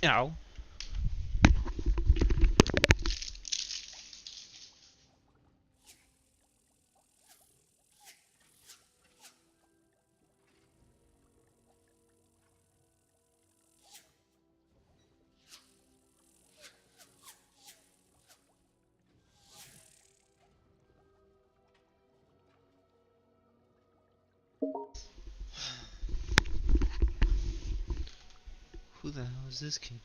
you know. Who the hell is this kid?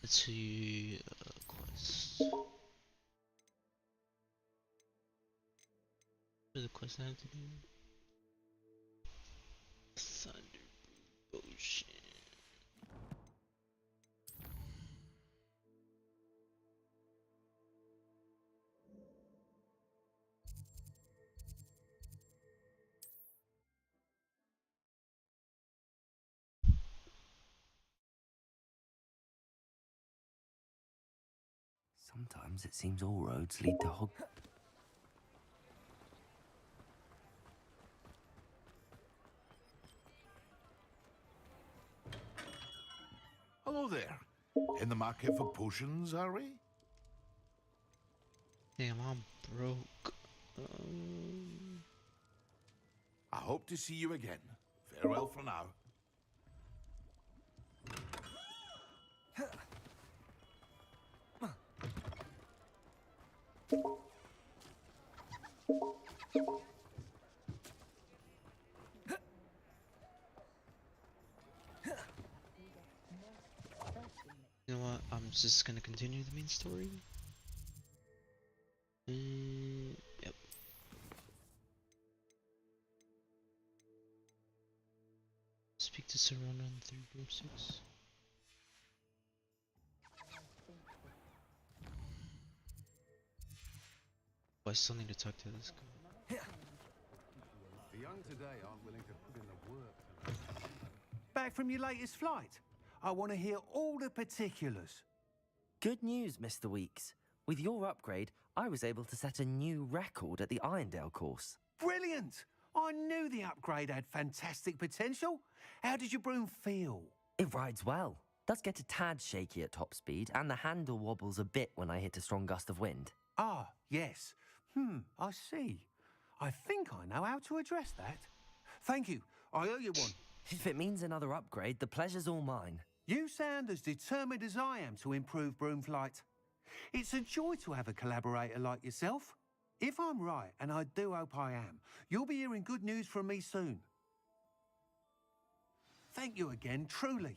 Let's see. Quest. Where's the quest I have to do? Thunder Ocean. Sometimes it seems all roads lead to Hello there. In the market for potions, are we? Damn, I'm broke. I hope to see you again. Farewell for now. You know what? I'm just gonna continue the main story. Yep. Speak to Serana on 346. Oh, I still need to talk to this guy. The young today aren't willing to put in the work. Back from your latest flight? I want to hear all the particulars. Good news, Mr. Weeks. With your upgrade, I was able to set a new record at the Irondale course. Brilliant! I knew the upgrade had fantastic potential. How did your broom feel? It rides well. Does get a tad shaky at top speed, and the handle wobbles a bit when I hit a strong gust of wind. Ah, yes. I see. I think I know how to address that. Thank you. I owe you one. If it means another upgrade, the pleasure's all mine. You sound as determined as I am to improve broom flight. It's a joy to have a collaborator like yourself. If I'm right, and I do hope I am, you'll be hearing good news from me soon. Thank you again, truly.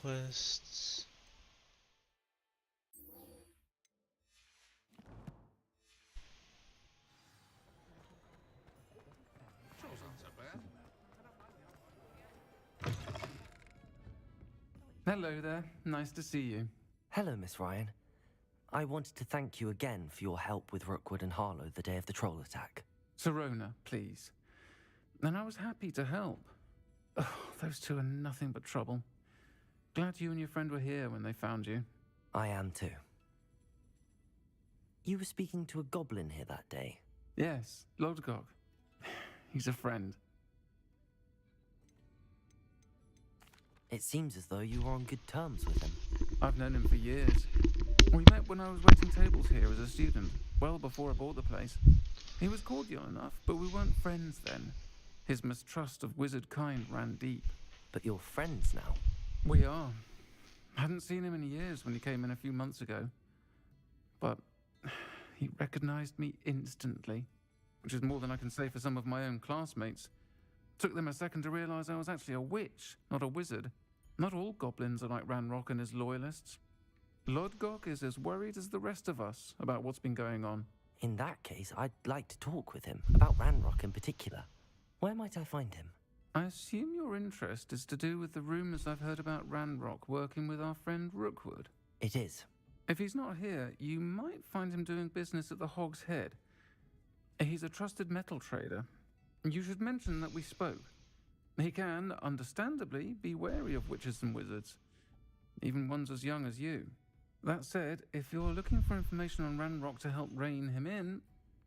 Quests. Hello there. Nice to see you. Hello, Miss Ryan. I wanted to thank you again for your help with Rookwood and Harlow the day of the troll attack. Serona, please. And I was happy to help. Oh, those two are nothing but trouble. Glad you and your friend were here when they found you. I am too. You were speaking to a goblin here that day. Yes, Lodgok. He's a friend. It seems as though you were on good terms with him. I've known him for years. We met when I was waiting tables here as a student, well before I bought the place. He was cordial enough, but we weren't friends then. His mistrust of wizard kind ran deep. But you're friends now. We are. Hadn't seen him in years when he came in a few months ago. But he recognized me instantly, which is more than I can say for some of my own classmates. Took them a second to realize I was actually a witch, not a wizard. Not all goblins are like Ranrock and his loyalists. Lodgok is as worried as the rest of us about what's been going on. In that case, I'd like to talk with him, about Ranrock in particular. Where might I find him? I assume your interest is to do with the rumours I've heard about Ranrock working with our friend Rookwood. It is. If he's not here, you might find him doing business at the Hog's Head. He's a trusted metal trader. You should mention that we spoke. He can, understandably, be wary of witches and wizards, even ones as young as you. That said, if you're looking for information on Ranrock to help rein him in,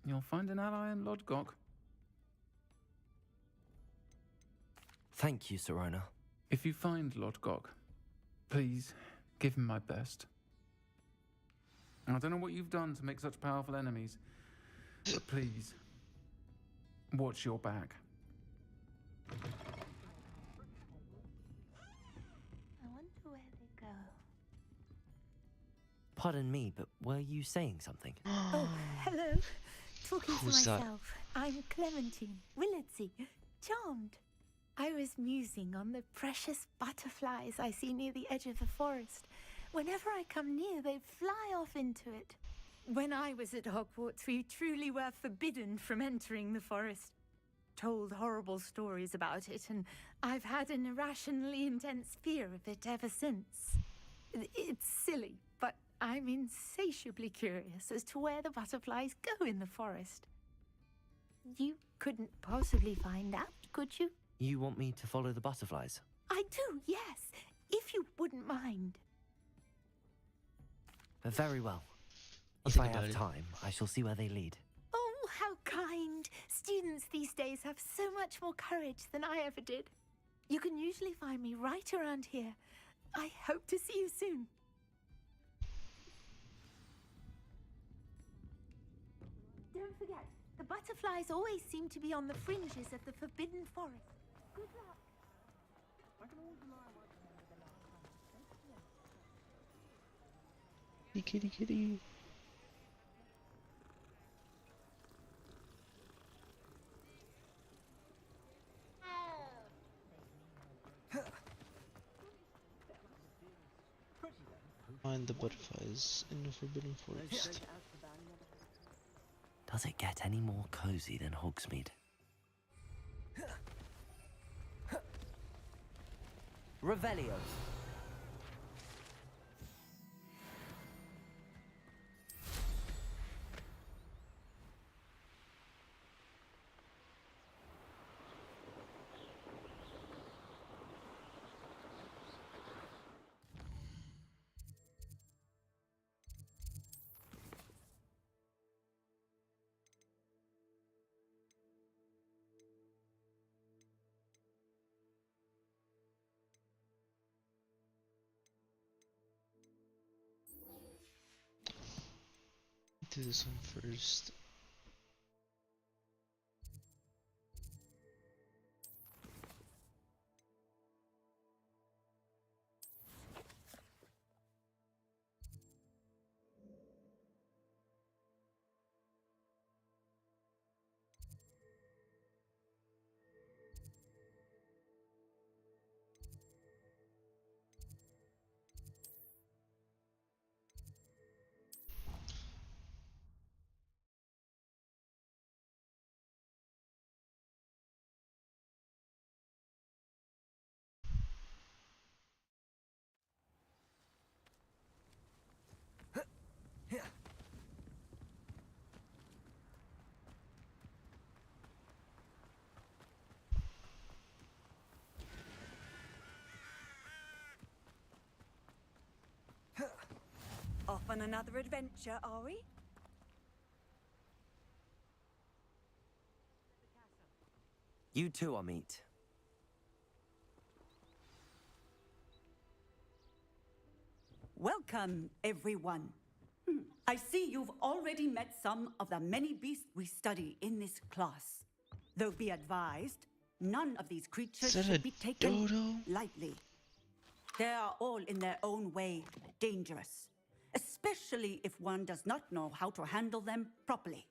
you'll find an ally in Lodgok. Thank you, Serona. If you find Lodgok, please give him my best. I don't know what you've done to make such powerful enemies, but please, watch your back. I wonder where they go. Pardon me, but were you saying something? Oh, hello. Talking to Who's that? myself. I'm Clementine, Willardsey, charmed. I was musing on the precious butterflies I see near the edge of the forest. Whenever I come near, they fly off into it. When I was at Hogwarts, we truly were forbidden from entering the forest. Told horrible stories about it, and I've had an irrationally intense fear of it ever since. It's silly, but I'm insatiably curious as to where the butterflies go in the forest. You couldn't possibly find out, could you? You want me to follow the butterflies? I do, yes, if you wouldn't mind. Very well. I'll If I think have about it. time, I shall see where they lead. Oh, how kind. Students these days have so much more courage than I ever did. You can usually find me right around here. I hope to see you soon. Don't forget, the butterflies always seem to be on the fringes of the Forbidden Forest. Good luck. Kitty, kitty. Find the butterflies in the Forbidden Forest. Does it get any more cozy than Hogsmeade? Revelio. Do this one first. Off on another adventure, are we? You too, Amit. Welcome, everyone. I see you've already met some of the many beasts we study in this class. Though be advised, none of these creatures Is that should a be taken dodo? lightly. They are all in their own way dangerous, especially if one does not know how to handle them properly.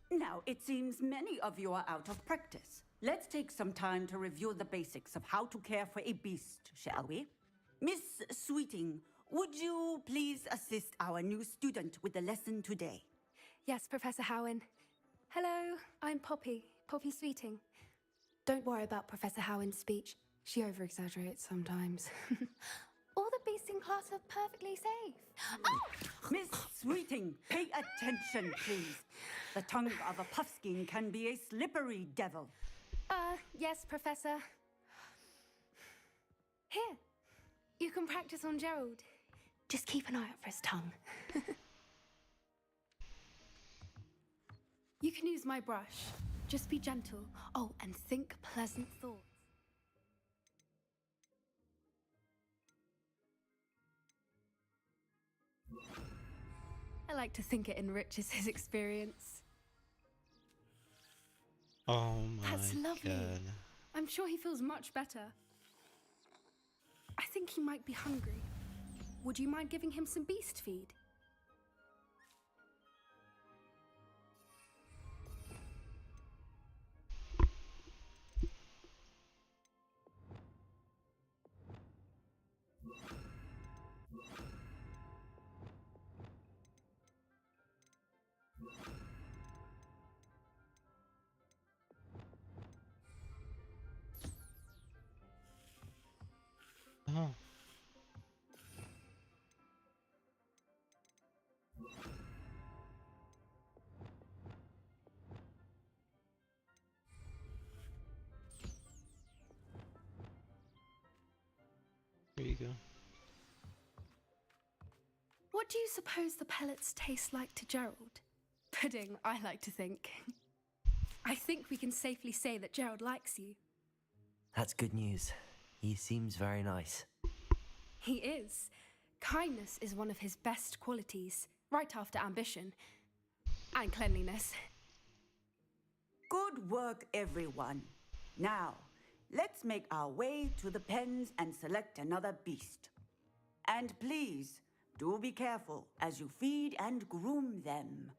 Now, it seems many of you are out of practice. Let's take some time to review the basics of how to care for a beast, shall we? Miss Sweeting, would you please assist our new student with the lesson today? Yes, Professor Howen. Hello, I'm Poppy, Poppy Sweeting. Don't worry about Professor Howen's speech. She over-exaggerates sometimes. All the beasts in class are perfectly safe. Oh! Miss Sweeting, pay attention, please. The tongue of a puffskein can be a slippery devil. Yes, Professor. Here, you can practice on Gerald. Just keep an eye out for his tongue. You can use my brush. Just be gentle. Oh, and think pleasant thoughts. I like to think it enriches his experience. Oh my That's lovely. god. I'm sure he feels much better. I think he might be hungry. Would you mind giving him some beast feed? Oh. There you go. What do you suppose the pellets taste like to Gerald? Pudding, I like to think. I think we can safely say that Gerald likes you. That's good news. He seems very nice. He is. Kindness is one of his best qualities, right after ambition. And cleanliness. Good work, everyone. Now, let's make our way to the pens and select another beast. And please, do be careful as you feed and groom them.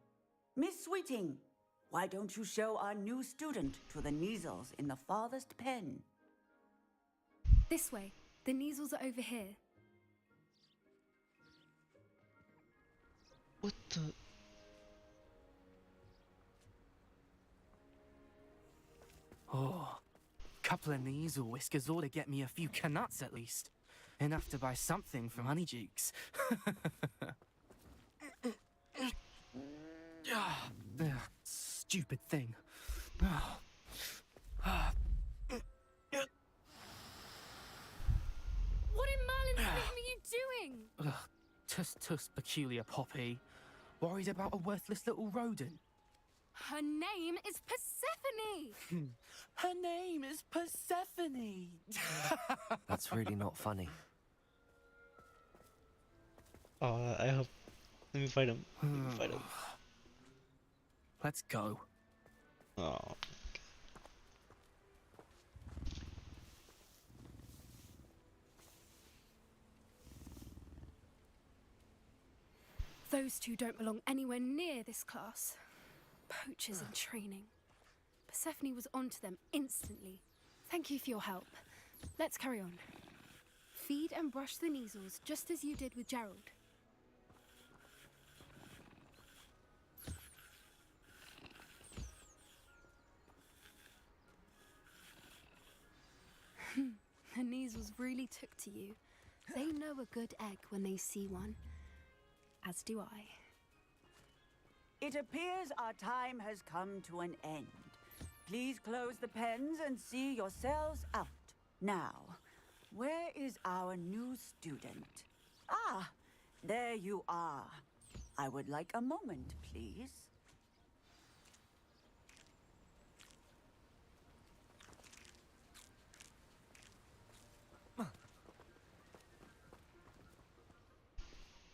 Miss Sweeting, why don't you show our new student to the Neasels in the farthest pen? This way. The Neasels are over here. What the? Oh, couple of Neasel whiskers ought to get me a few canuts at least. Enough to buy something from Honeydukes. Stupid thing. What in Merlin's name are you doing? Tuss, peculiar Poppy. Worried about a worthless little rodent? Her name is Persephone! Her name is Persephone! That's really not funny. Oh, I hope. Let me fight him. Let me fight him. Let's go. Oh. Those two don't belong anywhere near this class. Poachers in training. Persephone was onto them instantly. Thank you for your help. Let's carry on. Feed and brush the Neasels just as you did with Gerald. The Neasels really took to you. They know a good egg when they see one. As do I. It appears our time has come to an end. Please close the pens and see yourselves out. Now, where is our new student? Ah, there you are. I would like a moment, please.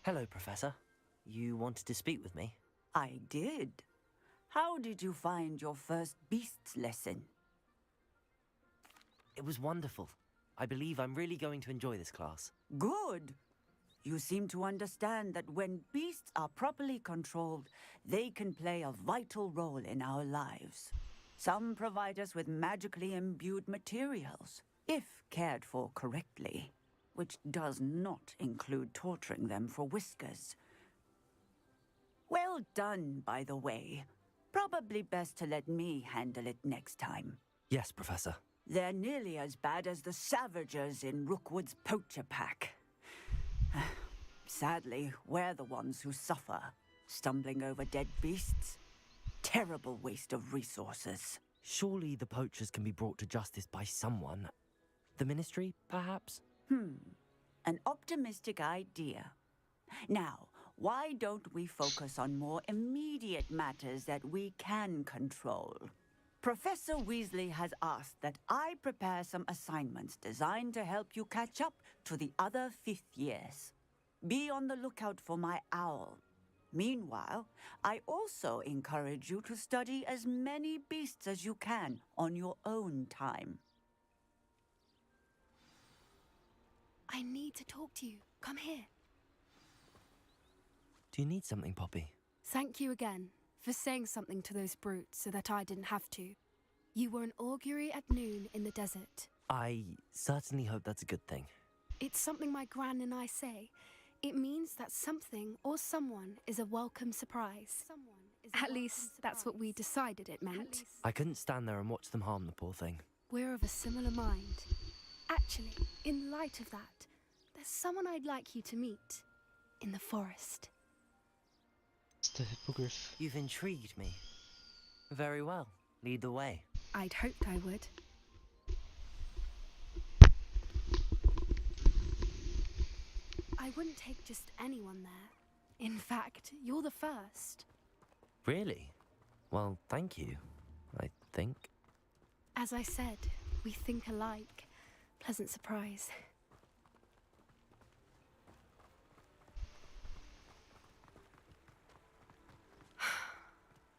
Hello, Professor. You wanted to speak with me? I did. How did you find your first beasts lesson? It was wonderful. I believe I'm really going to enjoy this class. Good. You seem to understand that when beasts are properly controlled, they can play a vital role in our lives. Some provide us with magically imbued materials, if cared for correctly, which does not include torturing them for whiskers. Well Well done, by the way. Probably best to let me handle it next time. Yes, Professor. They're nearly as bad as the Savagers in Rookwood's poacher pack. Sadly, we're the ones who suffer, stumbling over dead beasts. Terrible waste of resources. Surely the poachers can be brought to justice by someone. The Ministry, perhaps? An optimistic idea. Now, why don't we focus on more immediate matters that we can control? Professor Weasley has asked that I prepare some assignments designed to help you catch up to the other fifth years. Be on the lookout for my owl. Meanwhile, I also encourage you to study as many beasts as you can on your own time. I need to talk to you. Come here. Do you need something, Poppy? Thank you again for saying something to those brutes so that I didn't have to. You were an augury at noon in the desert. I certainly hope that's a good thing. It's something my gran and I say. It means that something or someone is a welcome surprise. At least that's what we decided it meant. I couldn't stand there and watch them harm the poor thing. We're of a similar mind. Actually, in light of that, there's someone I'd like you to meet in the forest. It's the hippogriff. You've intrigued me. Very well. Lead the way. I'd hoped I would. I wouldn't take just anyone there. In fact, you're the first. Really? Well, thank you, I think. As I said, we think alike. Pleasant surprise.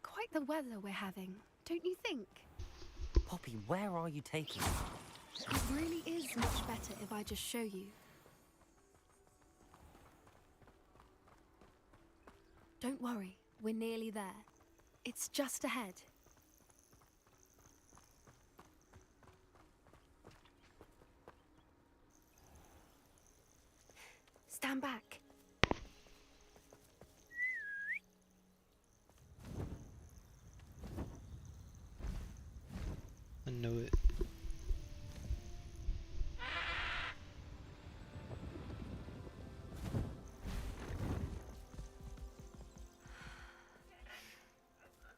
Quite the weather we're having, don't you think? Poppy, where are you taking me? It really is much better if I just show you. Don't worry, we're nearly there. It's just ahead. Stand back. I know it.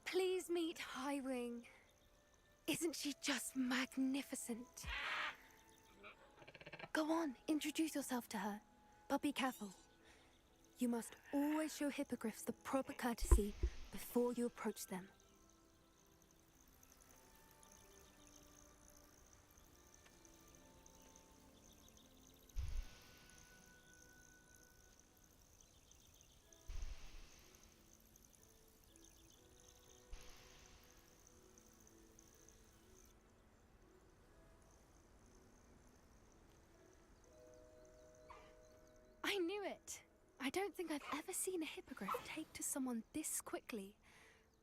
Please meet Highwing. Isn't she just magnificent? Go on, introduce yourself to her. But be careful. You must always show hippogriffs the proper courtesy before you approach them. I knew it! I don't think I've ever seen a hippogriff take to someone this quickly.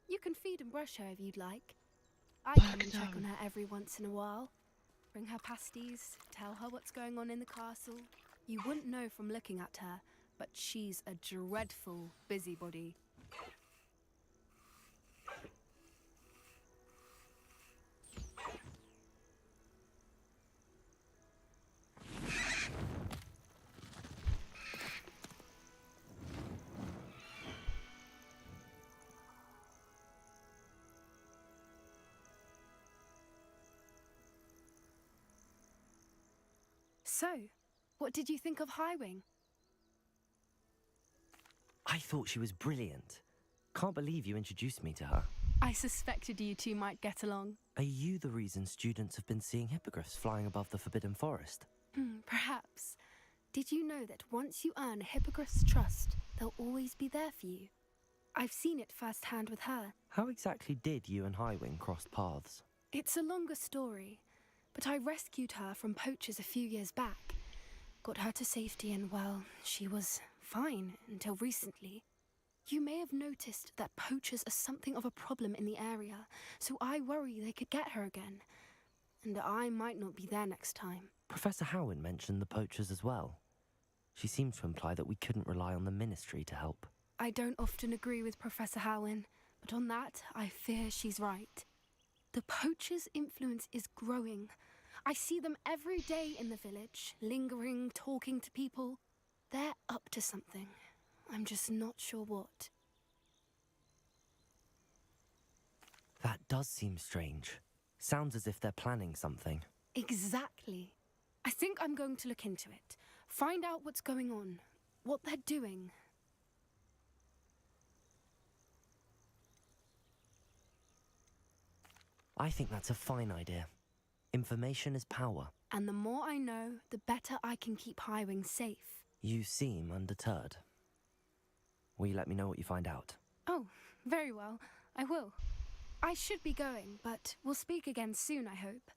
You can feed and brush her if you'd like. I come and check on her every once in a while. Bring her pasties, tell her what's going on in the castle. You wouldn't know from looking at her, but she's a dreadful busybody. So, what did you think of Highwing? I thought she was brilliant. Can't believe you introduced me to her. I suspected you two might get along. Are you the reason students have been seeing hippogriffs flying above the Forbidden Forest? Perhaps. Did you know that once you earn a hippogriff's trust, they'll always be there for you? I've seen it firsthand with her. How exactly did you and Highwing cross paths? It's a longer story, but I rescued her from poachers a few years back. Got her to safety and, well, she was fine until recently. You may have noticed that poachers are something of a problem in the area, so I worry they could get her again. And I might not be there next time. Professor Howin mentioned the poachers as well. She seemed to imply that we couldn't rely on the Ministry to help. I don't often agree with Professor Howin, but on that, I fear she's right. The poachers' influence is growing. I see them every day in the village, lingering, talking to people. They're up to something. I'm just not sure what. That does seem strange. Sounds as if they're planning something. Exactly. I think I'm going to look into it. Find out what's going on, what they're doing. I think that's a fine idea. Information is power. And the more I know, the better I can keep Highwing safe. You seem undeterred. Will you let me know what you find out? Oh, very well. I will. I should be going, but we'll speak again soon, I hope.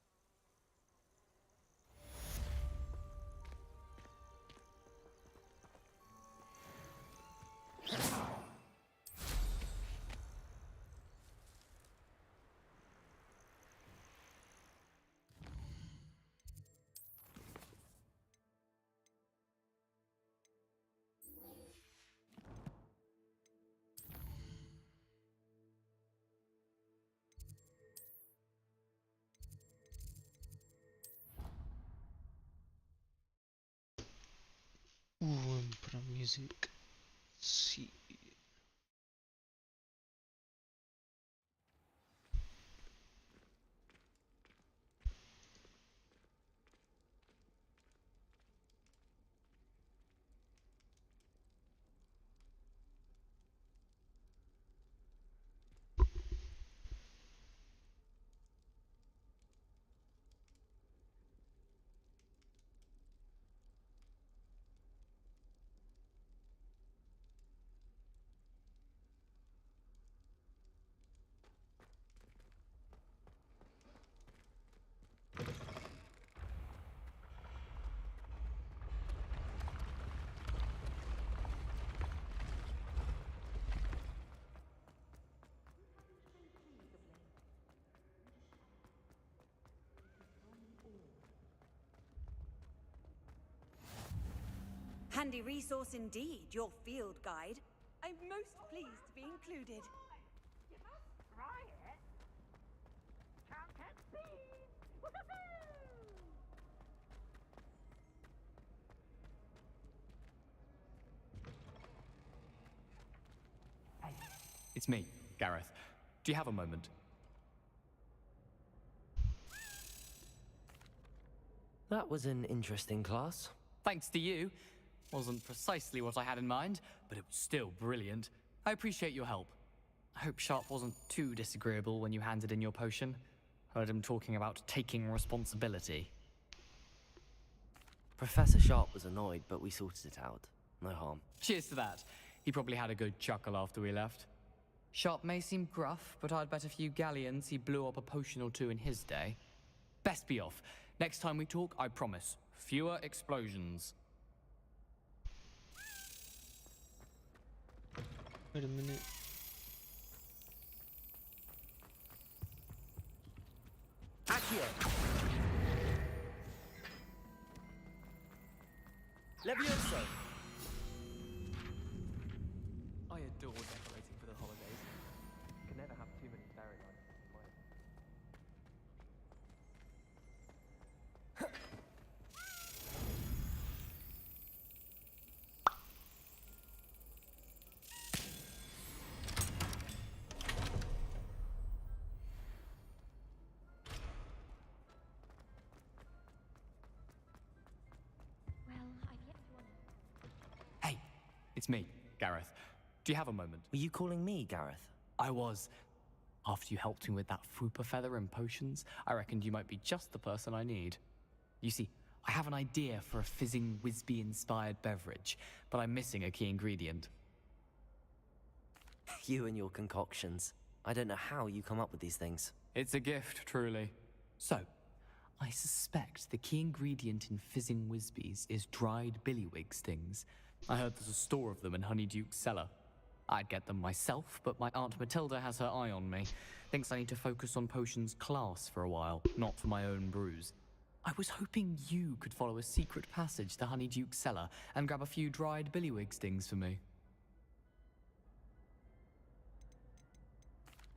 Ooh, put on music. Let's see. Handy resource indeed, your field guide. I'm most pleased to be included. It's me, Gareth. Do you have a moment? That was an interesting class. Thanks to you. Wasn't precisely what I had in mind, but it was still brilliant. I appreciate your help. I hope Sharp wasn't too disagreeable when you handed in your potion. Heard him talking about taking responsibility. Professor Sharp was annoyed, but we sorted it out. No harm. Cheers to that. He probably had a good chuckle after we left. Sharp may seem gruff, but I'd bet a few galleons he blew up a potion or two in his day. Best be off. Next time we talk, I promise. Fewer explosions. Wait a minute. Accio! Levioso! I adore decorating for the holidays. Can never have too many fairy lights in my... Hey, it's me, Gareth. Do you have a moment? Were you calling me, Gareth? I was. After you helped me with that Fupa feather and potions, I reckoned you might be just the person I need. You see, I have an idea for a fizzing Whizbee-inspired beverage, but I'm missing a key ingredient. You and your concoctions. I don't know how you come up with these things. It's a gift, truly. So, I suspect the key ingredient in fizzing Whizbees is dried billywig stings. I heard there's a store of them in Honeyduke's cellar. I'd get them myself, but my Aunt Matilda has her eye on me. Thinks I need to focus on potions class for a while, not for my own brews. I was hoping you could follow a secret passage to Honeyduke's cellar and grab a few dried billywig stings for me.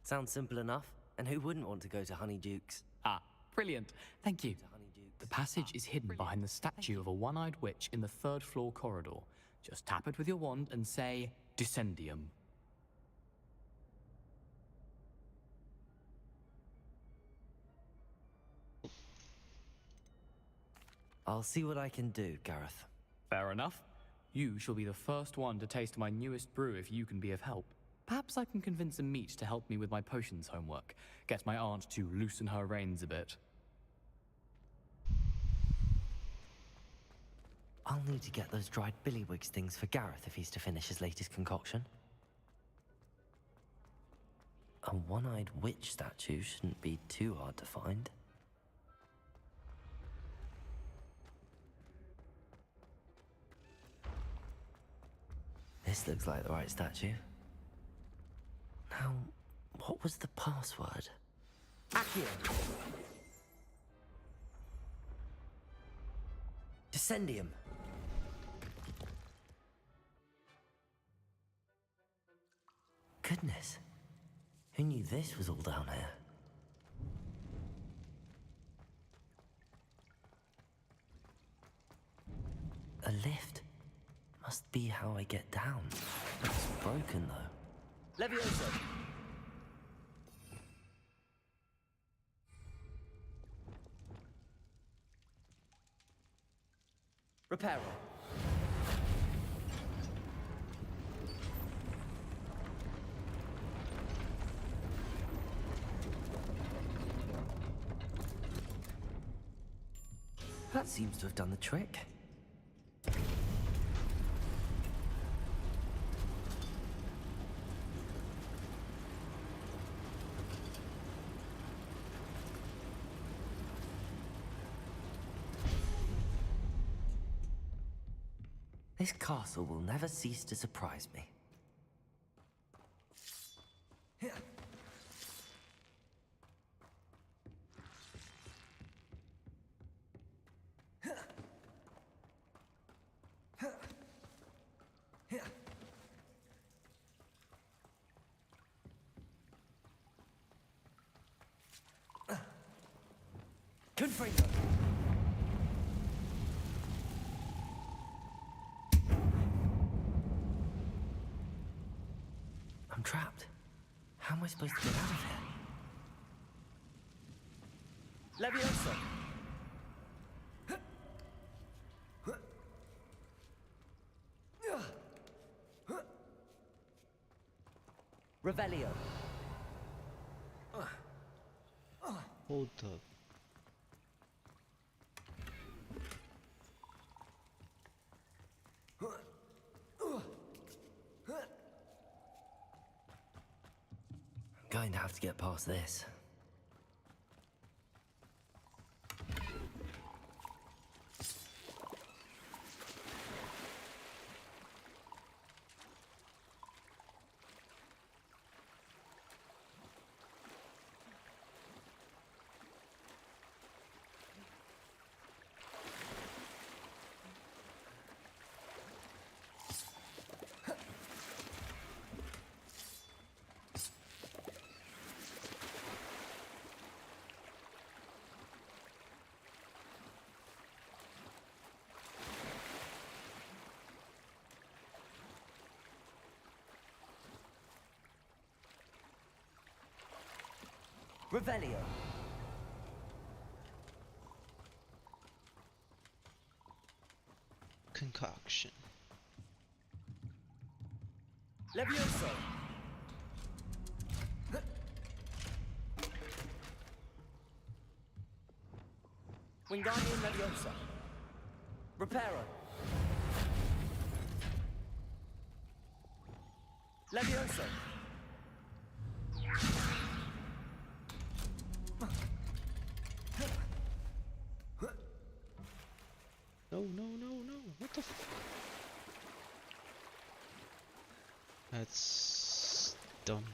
Sounds simple enough. And who wouldn't want to go to Honeyduke's? Ah, brilliant. Thank you. The passage is hidden behind the statue of a one-eyed witch in the third-floor corridor. Just tap it with your wand and say, Descendium. I'll see what I can do, Gareth. Fair enough. You shall be the first one to taste my newest brew if you can be of help. Perhaps I can convince a meat to help me with my potions homework. Get my aunt to loosen her reins a bit. I'll need to get those dried billywigs things for Gareth if he's to finish his latest concoction. A one-eyed witch statue shouldn't be too hard to find. This looks like the right statue. Now, what was the password? Accio! Descendium! Goodness. Who knew this was all down here? A lift. Must be how I get down. It's broken, though. Levioso! Reparo. That seems to have done the trick. This castle will never cease to surprise me. Confringo! I'm trapped. How am I supposed to get out of here? Levioso! Revelio! Hold up. I'm going to have to get past this. Revelio. Concoction. Levioso. Wingardium Leviosa. Reparo. Levioso. No, no, no, no. What the f— That's dumb.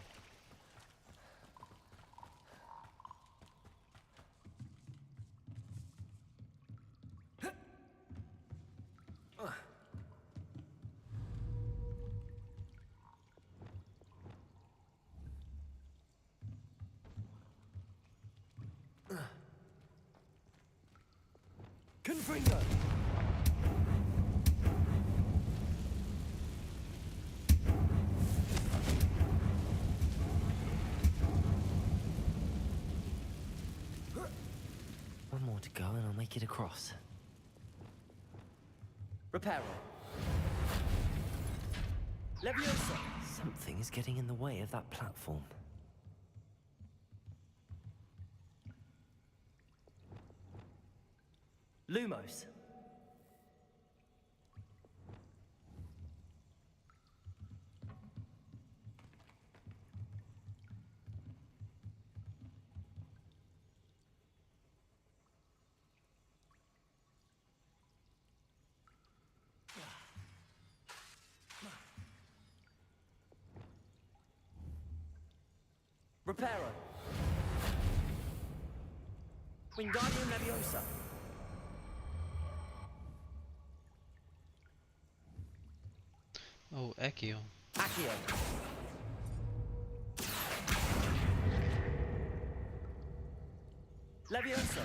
Confringo! One more to go and I'll make it across. Reparo. Leviosa! Something is getting in the way of that platform. Lumos. Reparo. Wingardium Leviosa. Oh, Accio. Accio. Leviosa.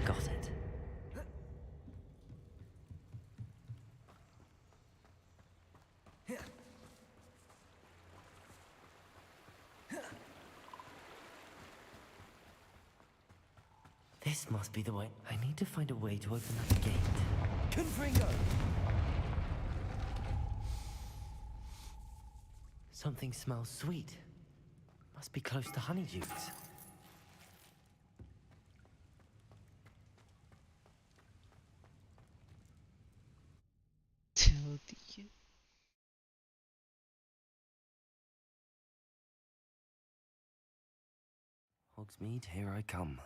Got it. This must be the way. I need to find a way to open that gate. Confringo! Something smells sweet. Must be close to Honeydukes. Hogsmeade, here I come.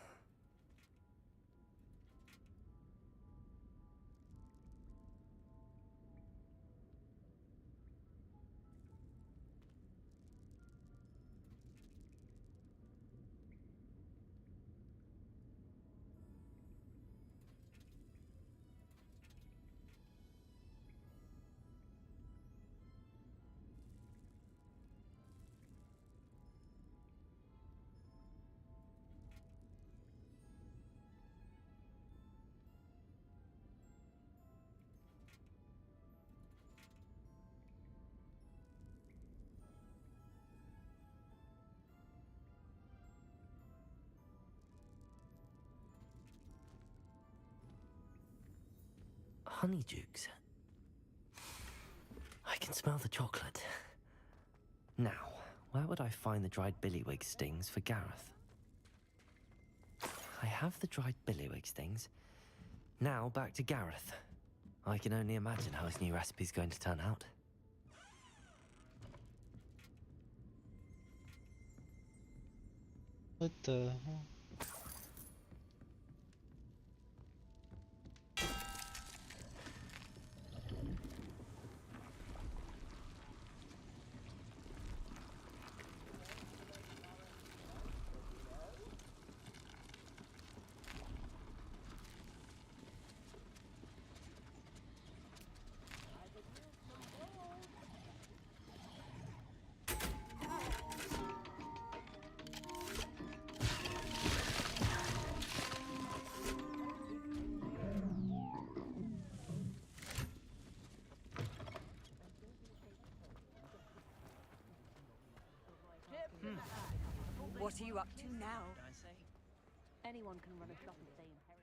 Honeydukes. I can smell the chocolate. Now, where would I find the dried billywig stings for Gareth? I have the dried billywig stings. Now back to Gareth. I can only imagine how his new recipe's going to turn out. What the hell? What are you up to now? Anyone can run a shop and stay inherited.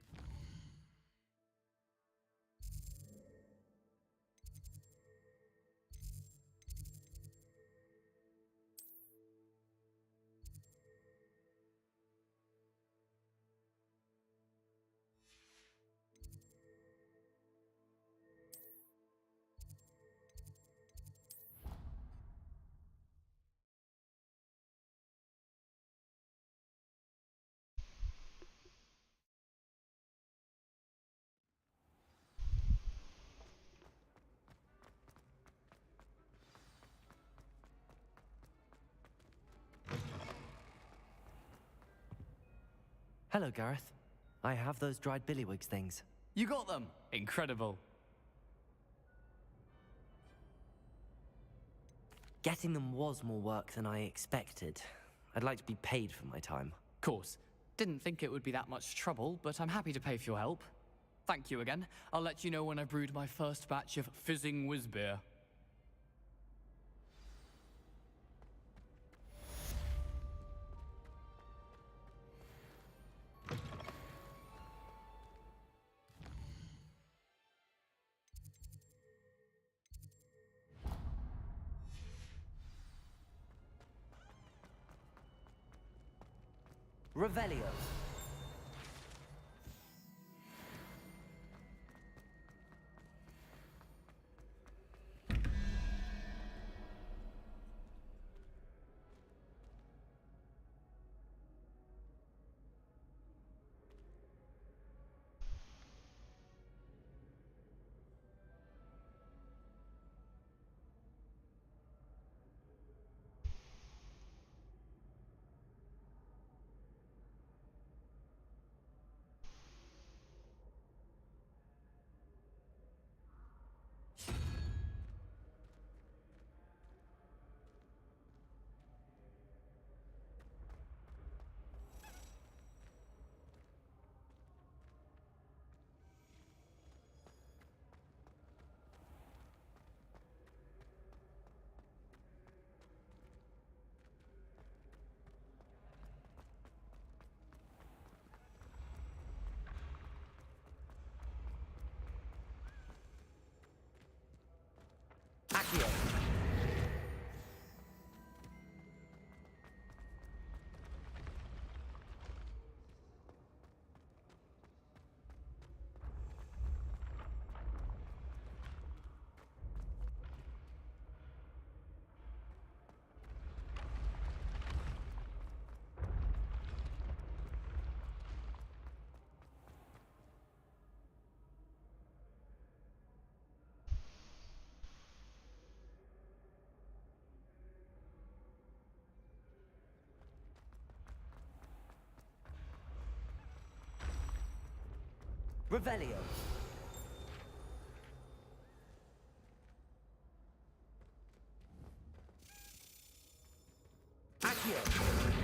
Hello, Gareth. I have those dried billywig things. You got them! Incredible. Getting them was more work than I expected. I'd like to be paid for my time. Course. Didn't think it would be that much trouble, but I'm happy to pay for your help. Thank you again. I'll let you know when I brewed my first batch of fizzing whiz beer. Revelio. Accio. Revelio. Accio.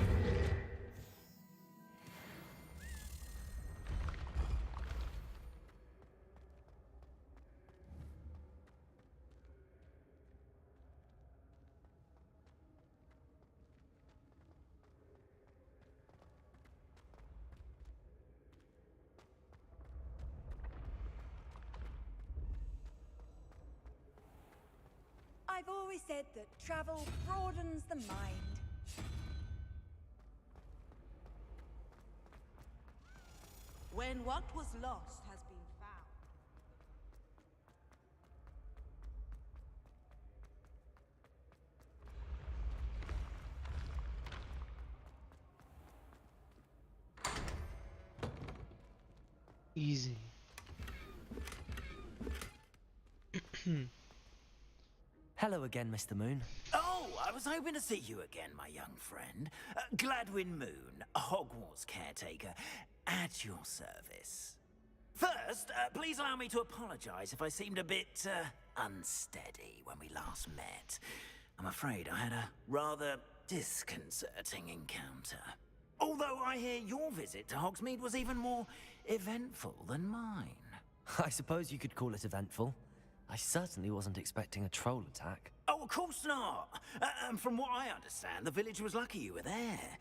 I've always said that travel broadens the mind. When what was lost has been found. Easy. Hello again, Mr. Moon. Oh, I was hoping to see you again, my young friend. Gladwin Moon, Hogwarts caretaker, at your service. First, please allow me to apologize if I seemed a bit unsteady when we last met. I'm afraid I had a rather disconcerting encounter. Although I hear your visit to Hogsmeade was even more eventful than mine. I suppose you could call it eventful. I certainly wasn't expecting a troll attack. Oh, of course not. And from what I understand, the village was lucky you were there.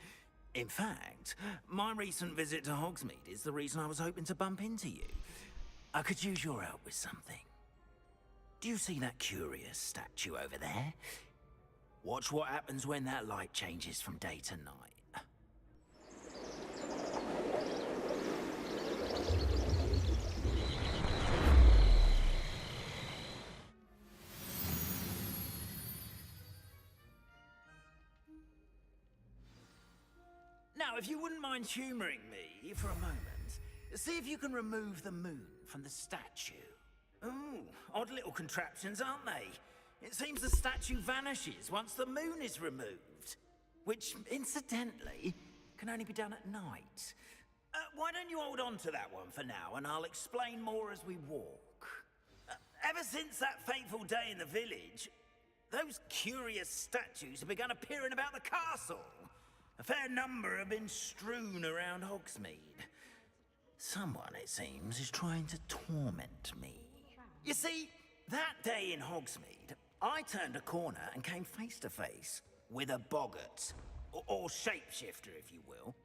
In fact, my recent visit to Hogsmeade is the reason I was hoping to bump into you. I could use your help with something. Do you see that curious statue over there? Watch what happens when that light changes from day to night. Now, if you wouldn't mind humoring me for a moment, see if you can remove the moon from the statue. Ooh, odd little contraptions, aren't they? It seems the statue vanishes once the moon is removed. Which, incidentally, can only be done at night. Why don't you hold on to that one for now, and I'll explain more as we walk. Ever since that fateful day in the village, those curious statues have begun appearing about the castle. A fair number have been strewn around Hogsmeade. Someone, it seems, is trying to torment me. You see, that day in Hogsmeade, I turned a corner and came face to face with a boggart, or shapeshifter, if you will,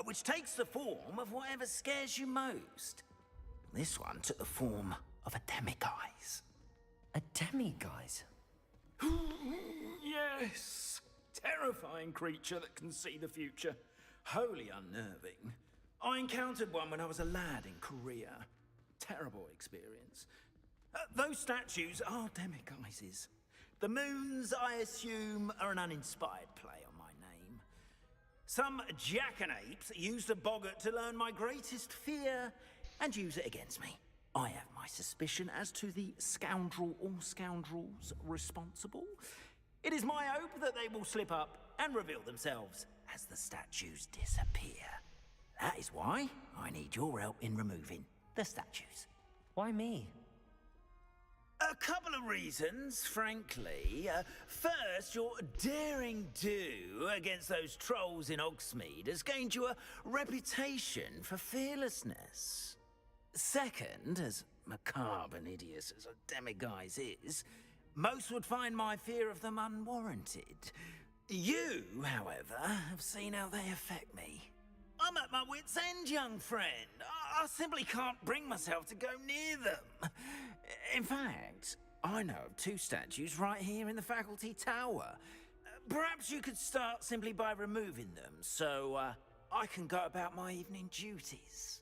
which takes the form of whatever scares you most. This one took the form of a demiguise. A demiguise? Yes! Terrifying creature that can see the future. Wholly unnerving. I encountered one when I was a lad in Korea. Terrible experience. Those statues are demiguises. The moons, I assume, are an uninspired play on my name. Some jackanapes used a boggart to learn my greatest fear and use it against me. I have my suspicion as to the scoundrel or scoundrels responsible. It is my hope that they will slip up and reveal themselves as the statues disappear. That is why I need your help in removing the statues. Why me? A couple of reasons, frankly. First, your daring do against those trolls in Hogsmeade has gained you a reputation for fearlessness. Second, as macabre and hideous as a demiguise is, most would find my fear of them unwarranted. You, however, have seen how they affect me. I'm at my wit's end, young friend. I simply can't bring myself to go near them. In fact, I know of two statues right here in the faculty tower. Perhaps you could start simply by removing them, so I can go about my evening duties.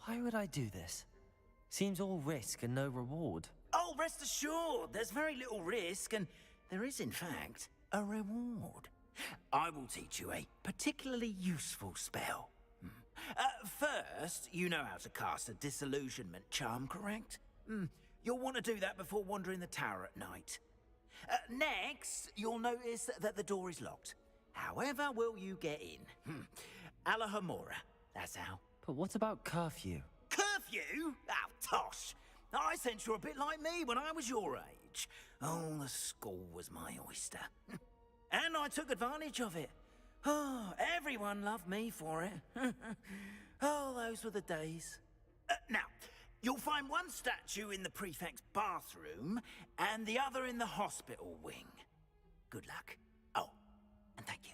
Why would I do this? Seems all risk and no reward. Oh, rest assured, there's very little risk, and there is, in fact, a reward. I will teach you a particularly useful spell. First, you know how to cast a disillusionment charm, correct? You'll want to do that before wandering the tower at night. Next, you'll notice that the door is locked. However will you get in? Alahomora, that's how. But what about curfew? Curfew? Oh, tosh! I sense you're a bit like me when I was your age. Oh, the school was my oyster. And I took advantage of it. Oh, everyone loved me for it. Oh, those were the days. Now, you'll find one statue in the prefect's bathroom and the other in the hospital wing. Good luck. Oh, and thank you.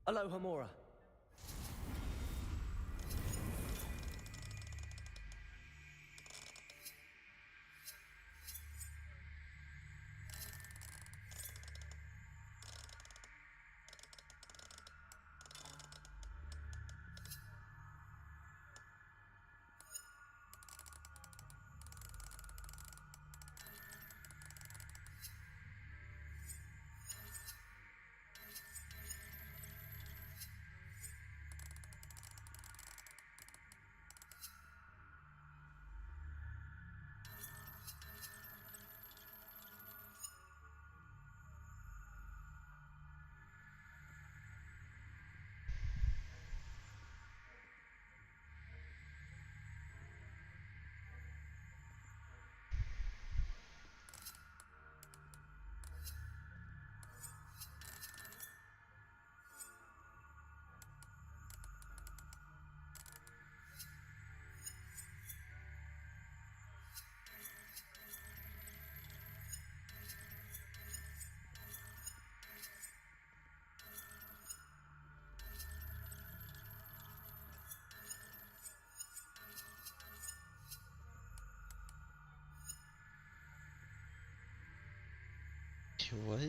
Alohomora. What?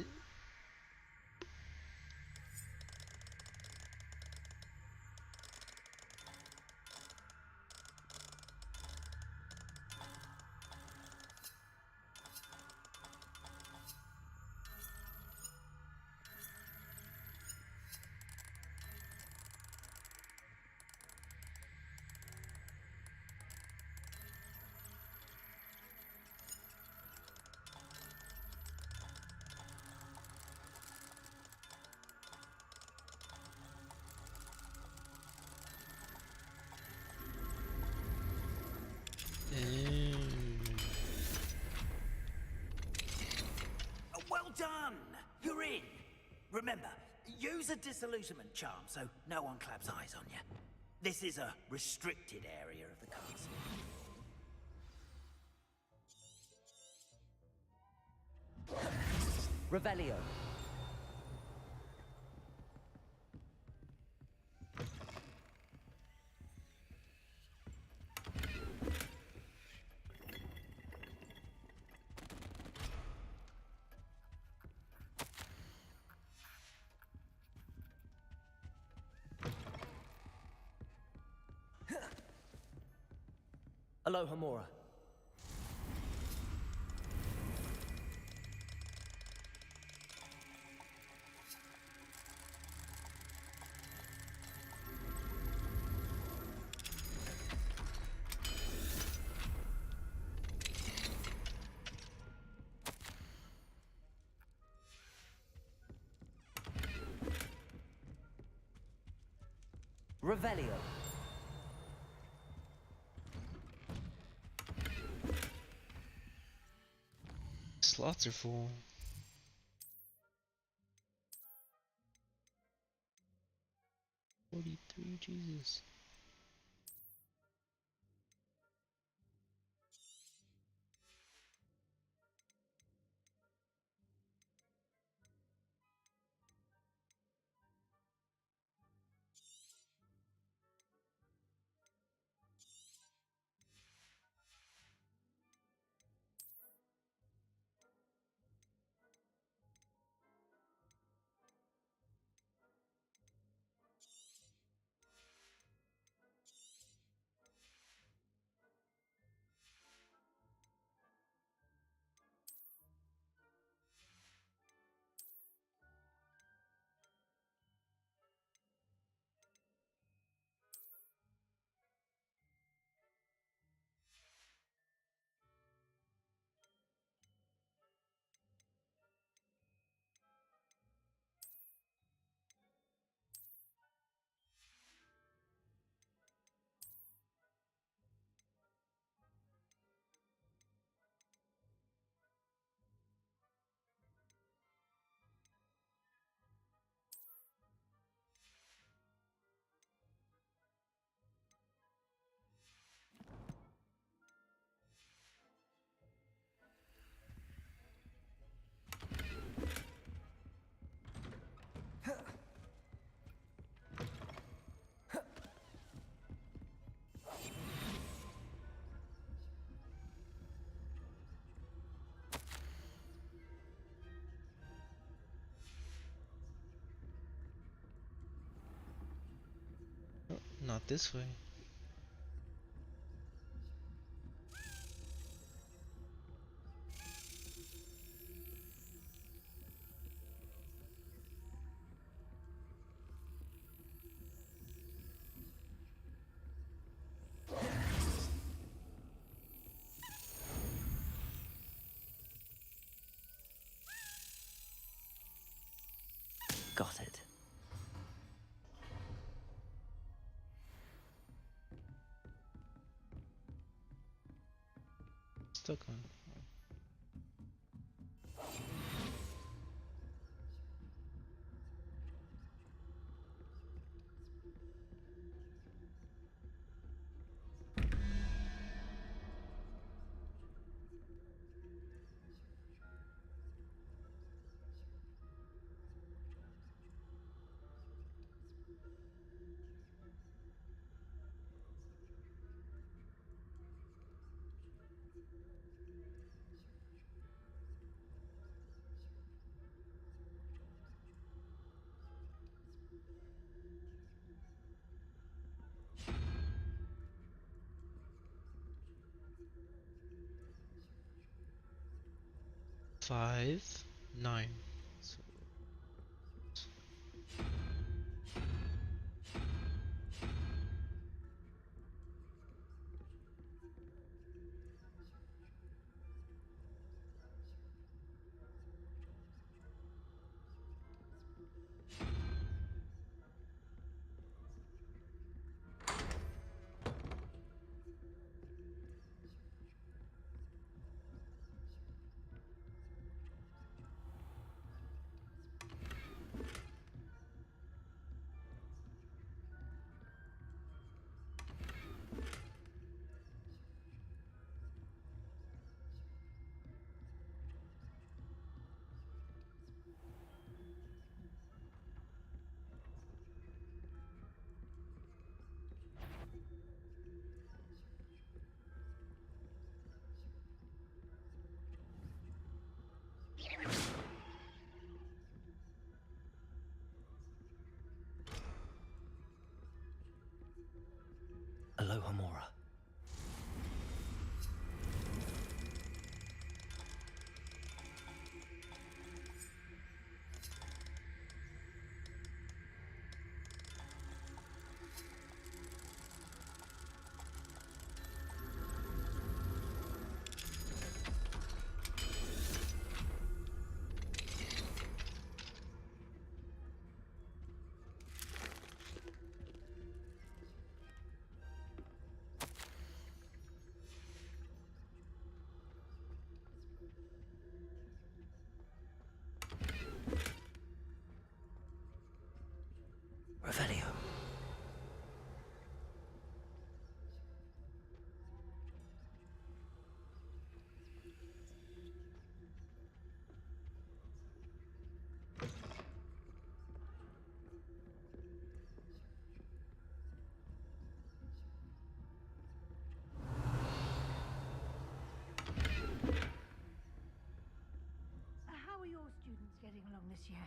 Remember, use a disillusionment charm so no one claps eyes on you. This is a restricted area of the castle. Revelio. Aloha Mora. Revelio. Slots are full. $43, Jesus. Not this way. Got it. Stuck on. Five, 9. So Homora. Revelio. How are your students getting along this year?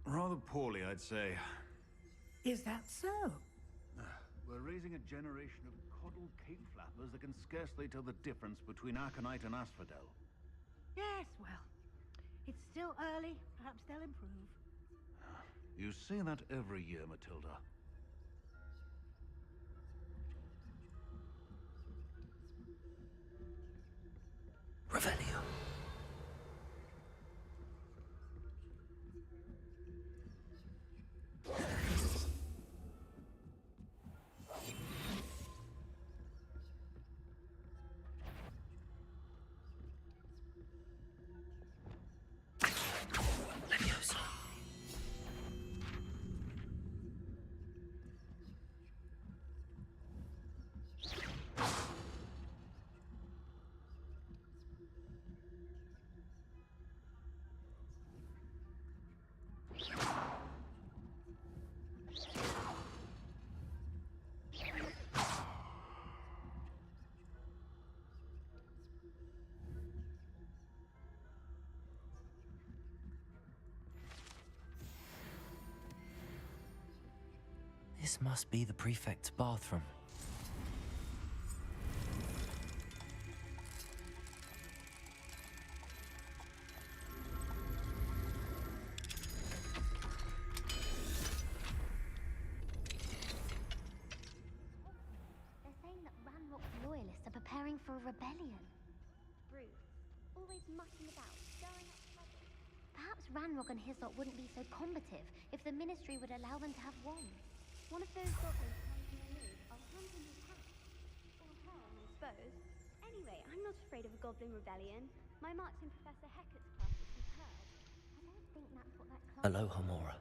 Rather poorly, I'd say. Is that so? We're raising a generation of coddled cape flappers that can scarcely tell the difference between Aconite and Asphodel. Yes, well, it's still early. Perhaps they'll improve. You say that every year, Matilda. Revelio. Leviosa. This must be the prefect's bathroom. They're saying that Ranrock's loyalists are preparing for a rebellion. Brutes, always mucking about, stirring up trouble. Perhaps Ranrock and his lot wouldn't be so combative if the Ministry would allow them to have wands. One of those goblins tells me I need, I'll hand him his hat. Or her, I suppose. Anyway, I'm not afraid of a goblin rebellion. My marks in Professor Hecat's class are superb. I don't think that's what that class... Hello, Homora.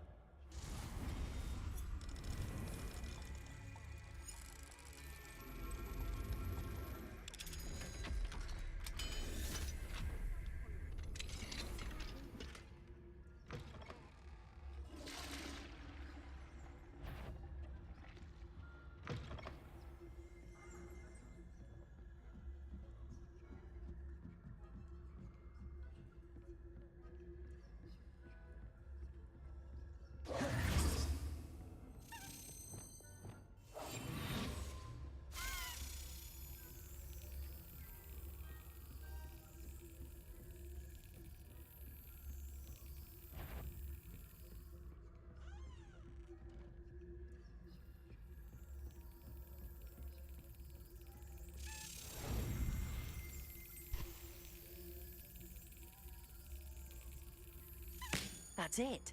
That's it.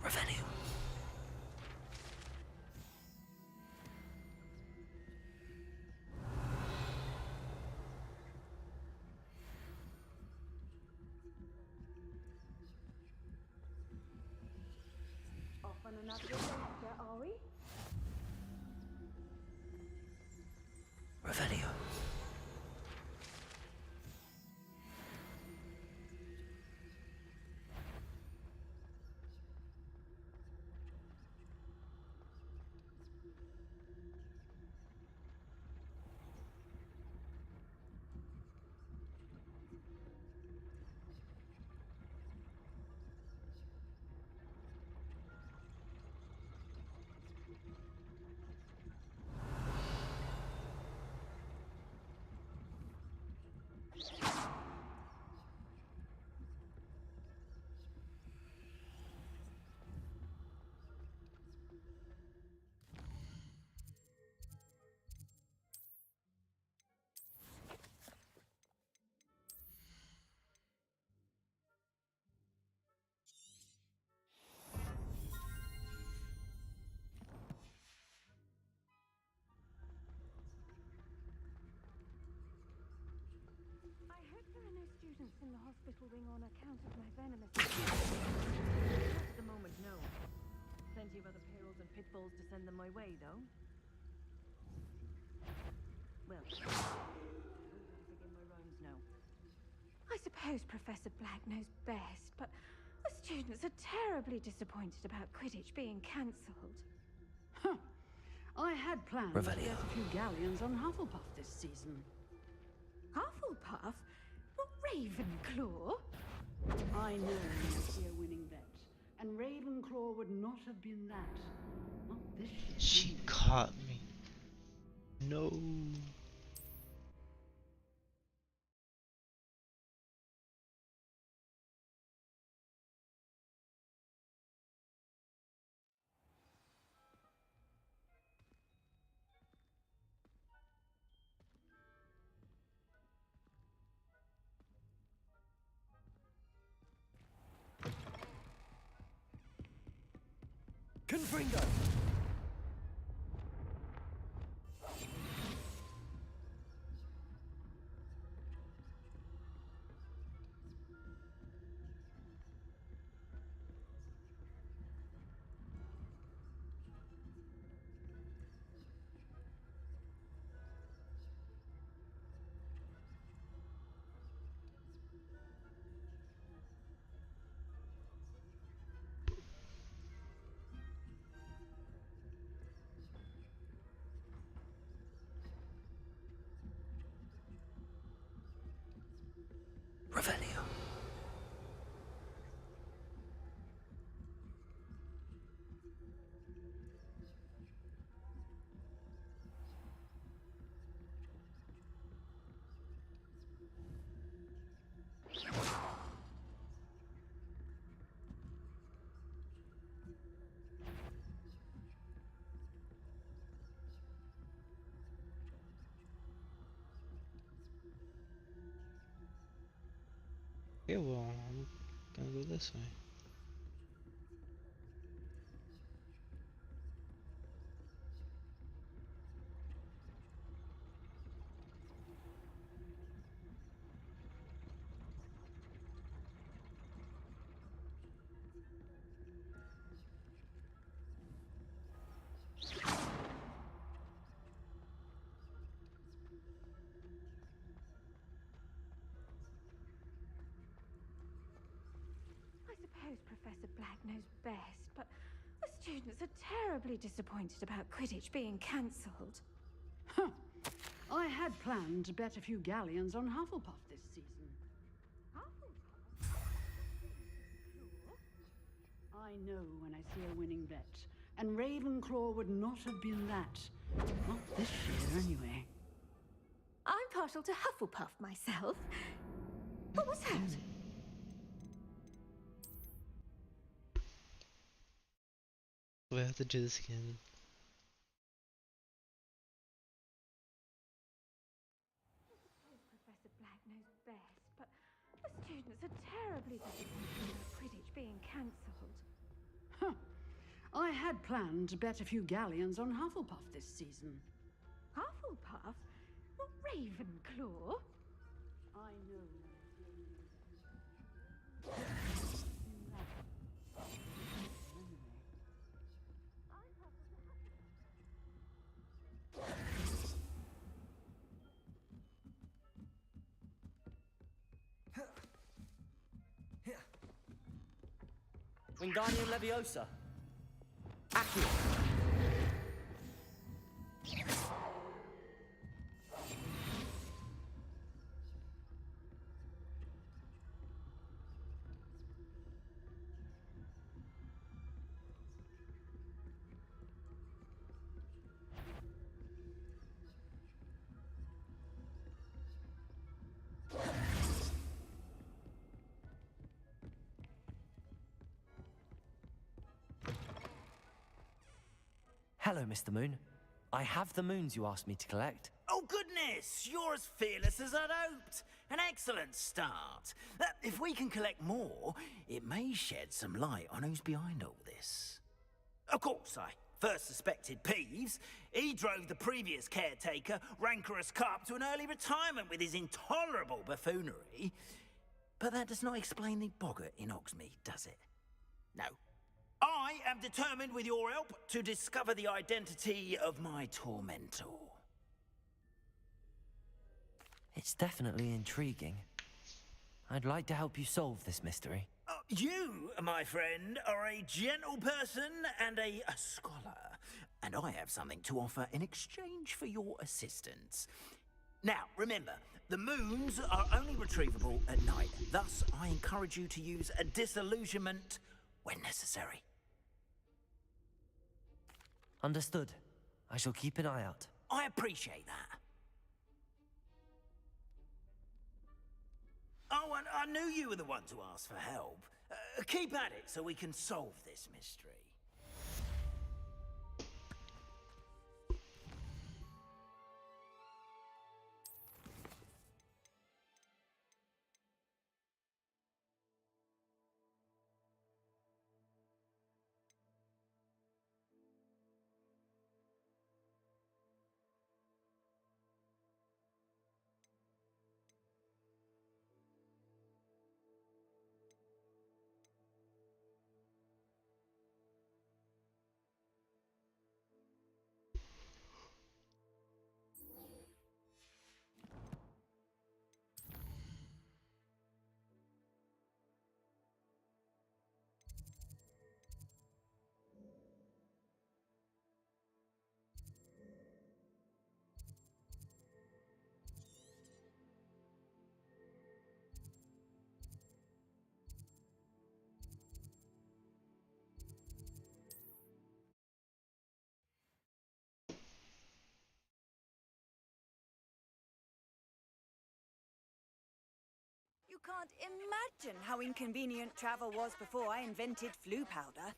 Revelio. Off on another adventure, are we? Revelio. patients in the hospital wing on account of my venomous... Not at the moment, no. Plenty of other perils and pitfalls to send them my way, though. Well, where to begin my rhymes now? I suppose Professor Black knows best, but the students are terribly disappointed about Quidditch being cancelled. Huh. I had planned to get a few galleons on Hufflepuff this season. Hufflepuff? Not Ravenclaw? I know you see a winning bet, and Ravenclaw would not have been that. Not this year. She caught me. No. Confringo! Revelio. Okay, well, I'm gonna go this way. I suppose Professor Black knows best, but the students are terribly disappointed about Quidditch being cancelled. Huh. I had planned to bet a few galleons on Hufflepuff this season. Hufflepuff? I know when I see a winning bet, and Ravenclaw would not have been that. Not this year, anyway. I'm partial to Hufflepuff myself. What was that? We have to do this again. Professor Black knows best, but the students are terribly disappointed about Quidditch being cancelled. Huh. I had planned to bet a few galleons on Hufflepuff this season. Hufflepuff? Not Ravenclaw? I know when I see a winning bet. Wingardium Leviosa. Accio. Hello, Mr. Moon. I have the moons you asked me to collect. Oh, goodness! You're as fearless as I'd hoped. An excellent start. If we can collect more, it may shed some light on who's behind all this. Of course, I first suspected Peeves. He drove the previous caretaker, Rancorous Carp, to an early retirement with his intolerable buffoonery. But that does not explain the boggart in Hogsmeade, does it? No. I am determined, with your help, to discover the identity of my tormentor. It's definitely intriguing. I'd like to help you solve this mystery. You, my friend, are a gentle person and a scholar, and I have something to offer in exchange for your assistance. Now, remember, the moons are only retrievable at night. Thus, I encourage you to use a disillusionment when necessary. Understood. I shall keep an eye out. I appreciate that. Oh, and I knew you were the one to ask for help. Keep at it so we can solve this mystery. You can't imagine how inconvenient travel was before I invented flu powder.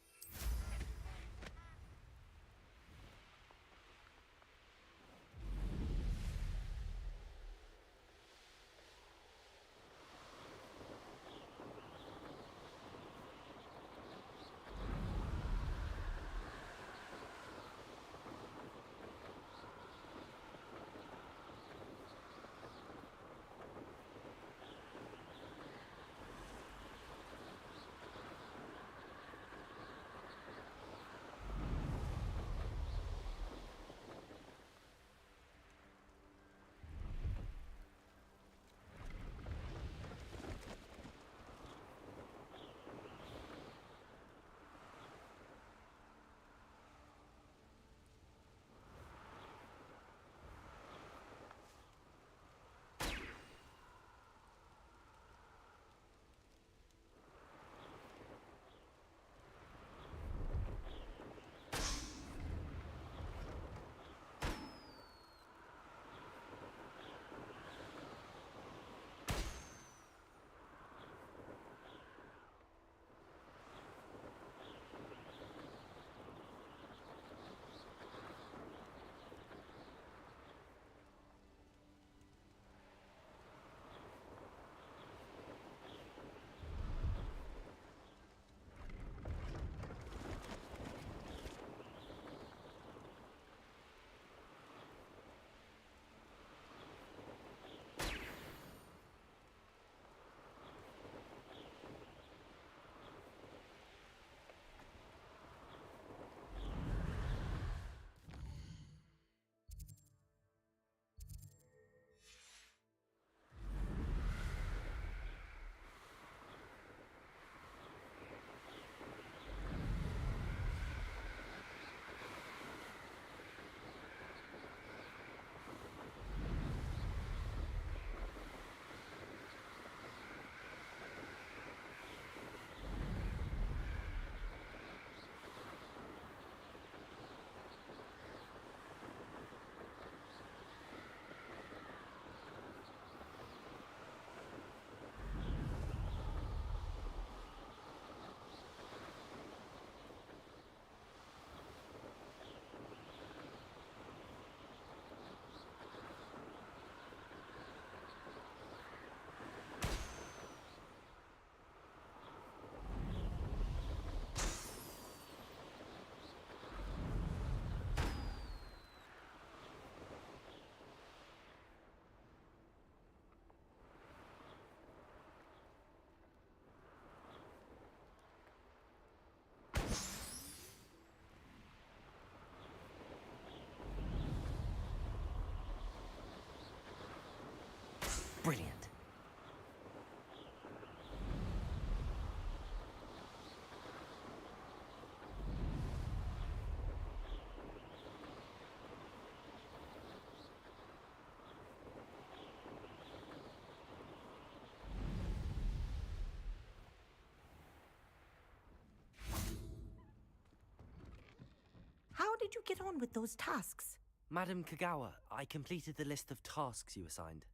did you get on with those tasks? Madam Kagawa, I completed the list of tasks you assigned.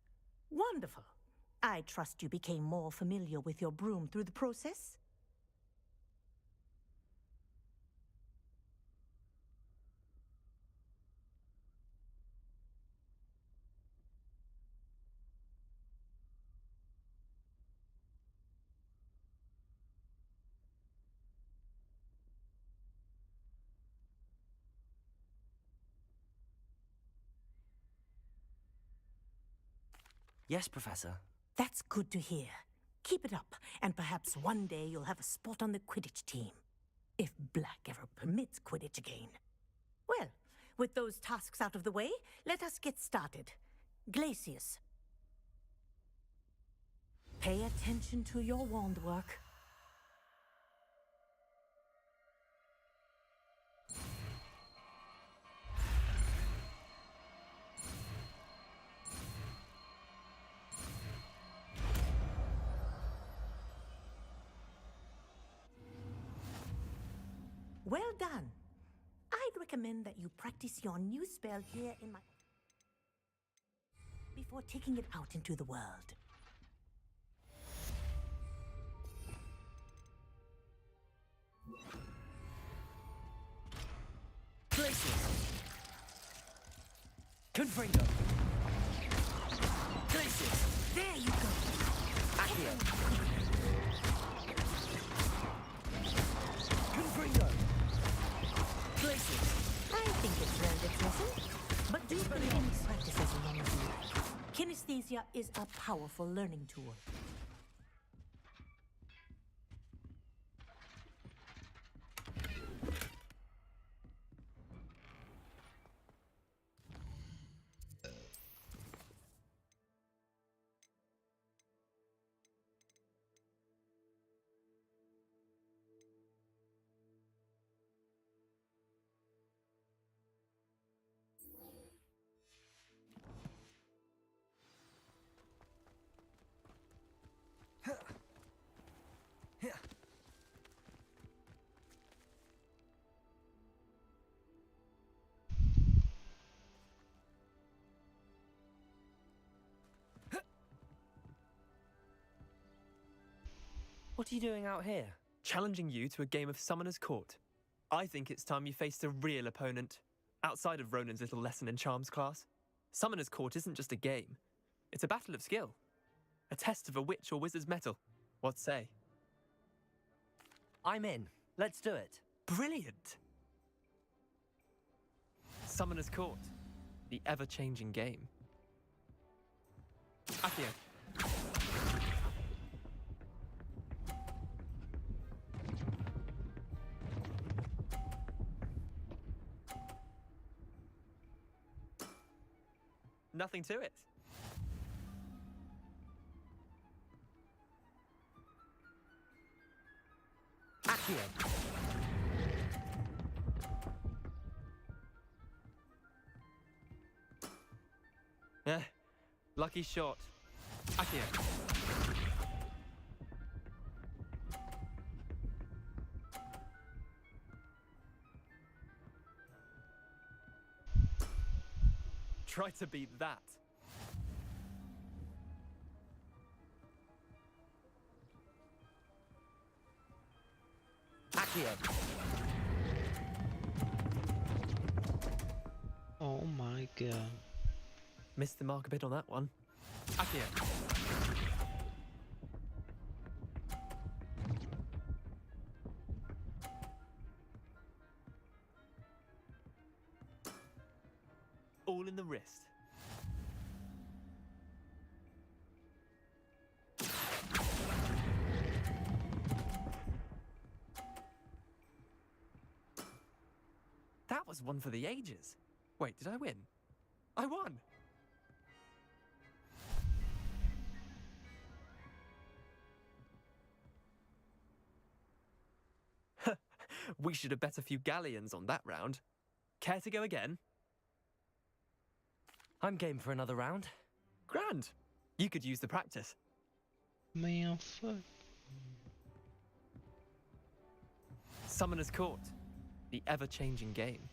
Wonderful. I trust you became more familiar with your broom through the process? Yes, Professor. That's good to hear. Keep it up, and perhaps one day you'll have a spot on the Quidditch team. If Black ever permits Quidditch again. Well, with those tasks out of the way, let us get started. Glacius. Pay attention to your wand work. Well done. I'd recommend that you practice your new spell here in my... before taking it out into the world. Glacius! Confringo! Glacius! There you go! Accio! Confringo! Glacius! I think it's learned its lesson, but do continue to practice as long as you like. Kinesthesia is a powerful learning tool. What are you doing out here? Challenging you to a game of Summoner's Court. I think it's time you faced a real opponent, outside of Ronan's little lesson in charms class. Summoner's Court isn't just a game. It's a battle of skill. A test of a witch or wizard's mettle. What say? I'm in. Let's do it. Brilliant! Summoner's Court. The ever-changing game. Accio. Nothing to it. Accio. Lucky shot. Accio. Try to beat that. Accio. Oh my god. Missed the mark a bit on that one. Accio. All in the wrist. That was one for the ages. Wait, did I win? I won! We should have bet a few galleons on that round. Care to go again? I'm game for another round. Grand. You could use the practice. Man, fuck. Summoner's Court. The ever-changing game.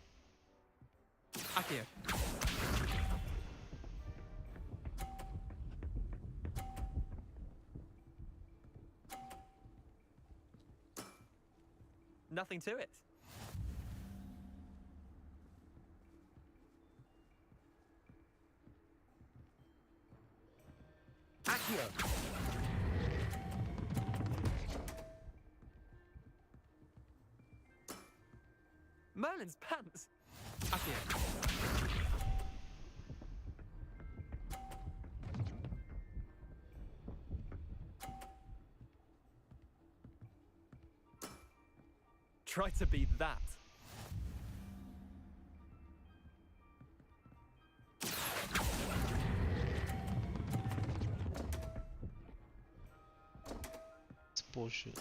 Accio. Nothing to it. Accio. Merlin's pants. Accio. Try to beat that. It's bullshit.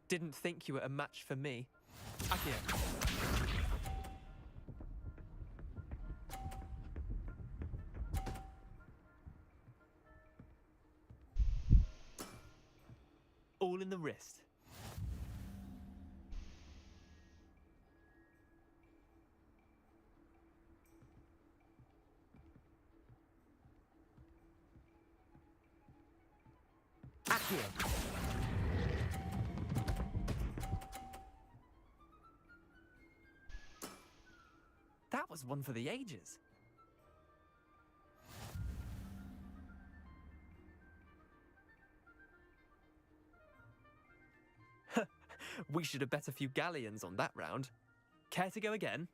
Didn't think you were a match for me. Accio. All in the wrist. Accio. That was one for the ages. We should have bet a few galleons on that round. Care to go again?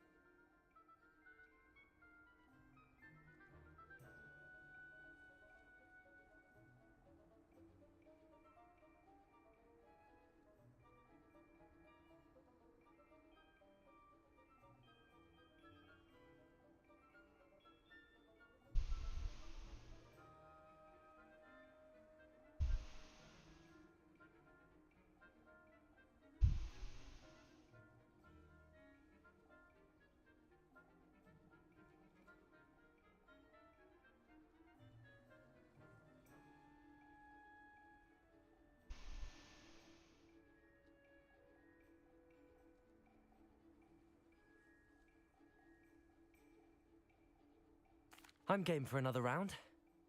I'm game for another round.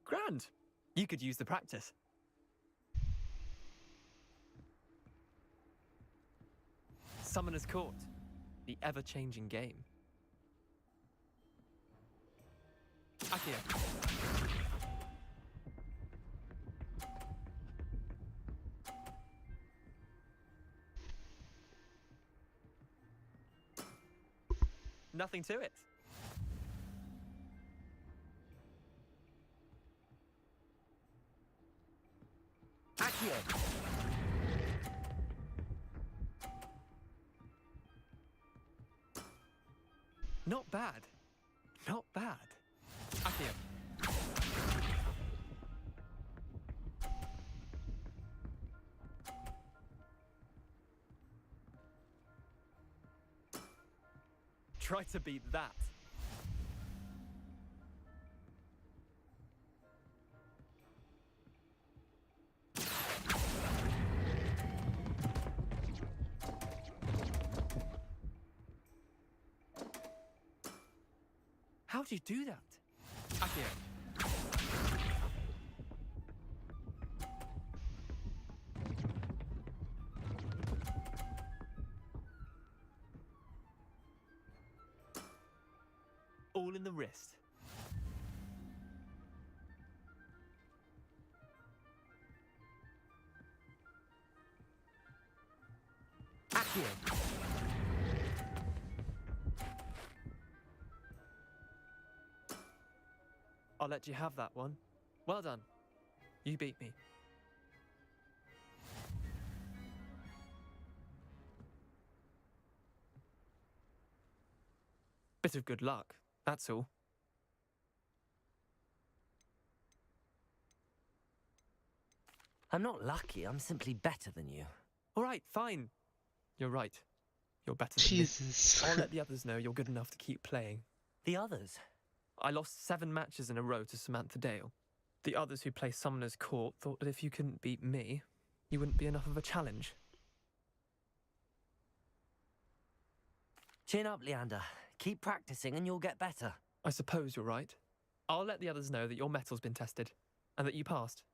Grand. You could use the practice. Summoner's Court. The ever-changing game. Accio. Nothing to it. Accio. Not bad. Not bad. Accio. Try to beat that. How'd you do that? Accio. All in the wrist. Accio. I'll let you have that one. Well done. You beat me. Bit of good luck, that's all. I'm not lucky, I'm simply better than you. All right, fine. You're right. You're better than Jesus. me. I'll let the others know you're good enough to keep playing. The others? I lost 7 matches in a row to Samantha Dale. The others who play Summoner's Court thought that if you couldn't beat me, you wouldn't be enough of a challenge. Chin up, Leander. Keep practicing and you'll get better. I suppose you're right. I'll let the others know that your metal's been tested, and that you passed.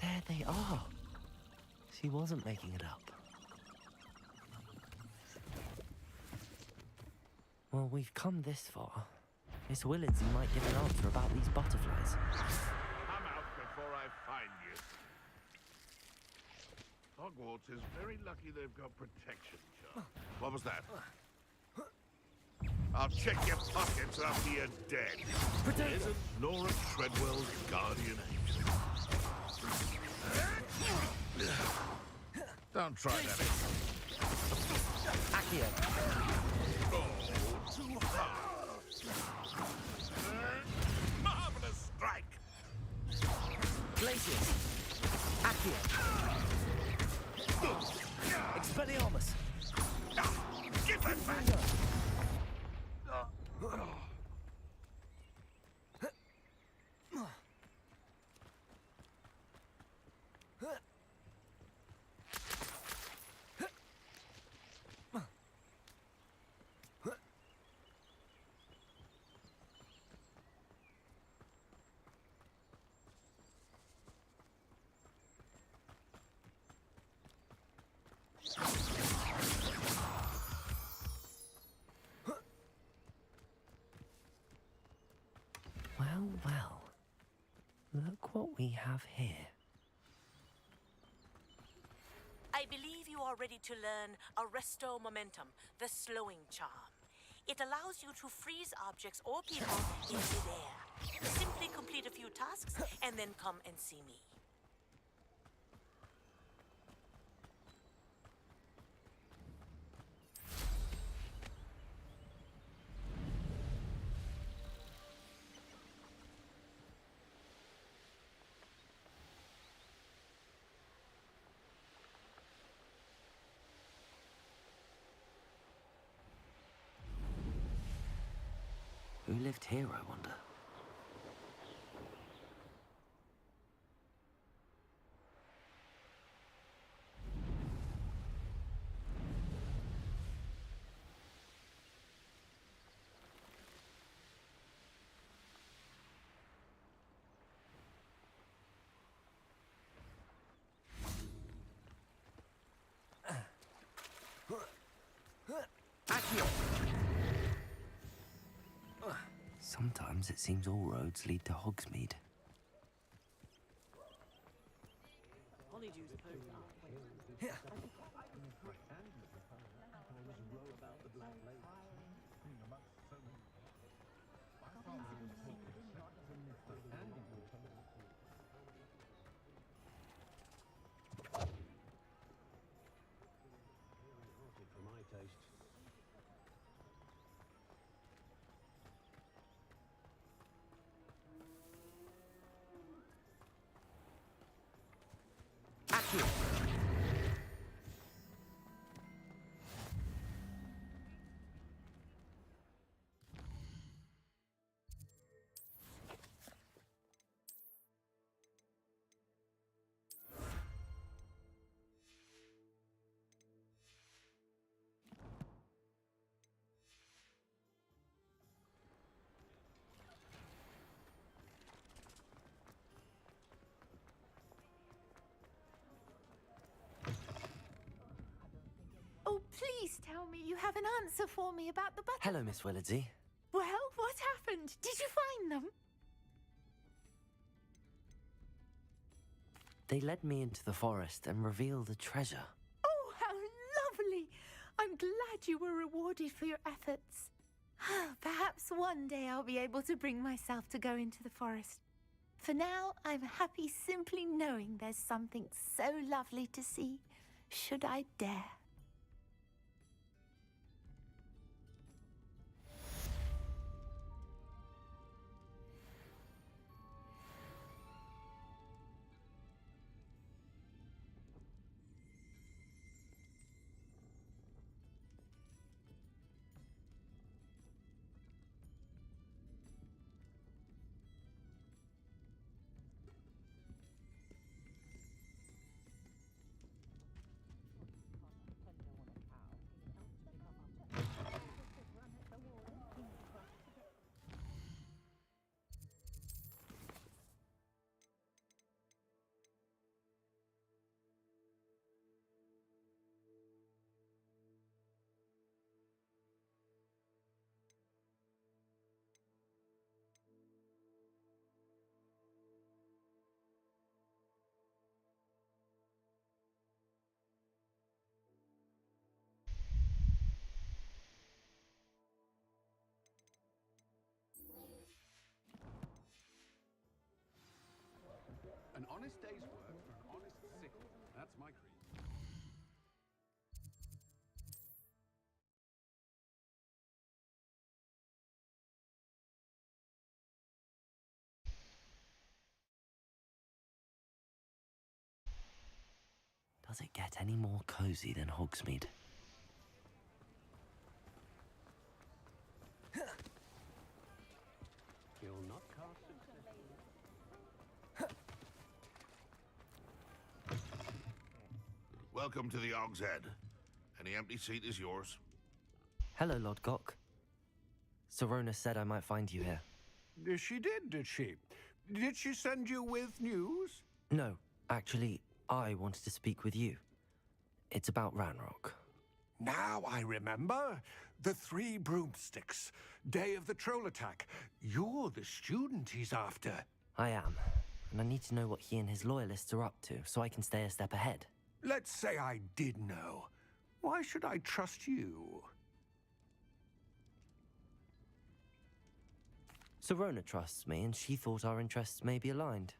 There they are. She wasn't making it up. Well, we've come this far. Miss Willardsy might give an answer about these butterflies. Come out before I find you. Hogwarts is very lucky they've got protection, Charles. What was that? I'll check your pockets after you're dead. Isn't Nora Treadwell's guardian angel? Don't try that again. Accio. Oh, too hard. Marvelous strike. Glacius. Accio. Expelliarmus. Give it back. Well, well. Look what we have here. I believe you are ready to learn Arresto Momentum, the slowing charm. It allows you to freeze objects or people in midair. Simply complete a few tasks and then come and see me. Who lived here, I wonder? Sometimes it seems all roads lead to Hogsmeade. tell me you have an answer for me about the butterflies. Hello, Miss Willardsey. Well, what happened? Did you find them? They led me into the forest and revealed a treasure. Oh, how lovely! I'm glad you were rewarded for your efforts. Perhaps one day I'll be able to bring myself to go into the forest. For now, I'm happy simply knowing there's something so lovely to see, should I dare. An honest day's work for an honest sickle. That's my creed. Does it get any more cozy than Hogsmeade? You'll not cast successfully. Welcome to the Og's Head. Any empty seat is yours. Hello, Lodgok. Serona said I might find you here. She did she? Did she send you with news? No, actually, I wanted to speak with you. It's about Ranrock. Now I remember. The 3 broomsticks. Day of the troll attack. You're the student he's after. I am. And I need to know what he and his loyalists are up to, so I can stay a step ahead. Let's say I did know. Why should I trust you? Serona trusts me, and she thought our interests may be aligned.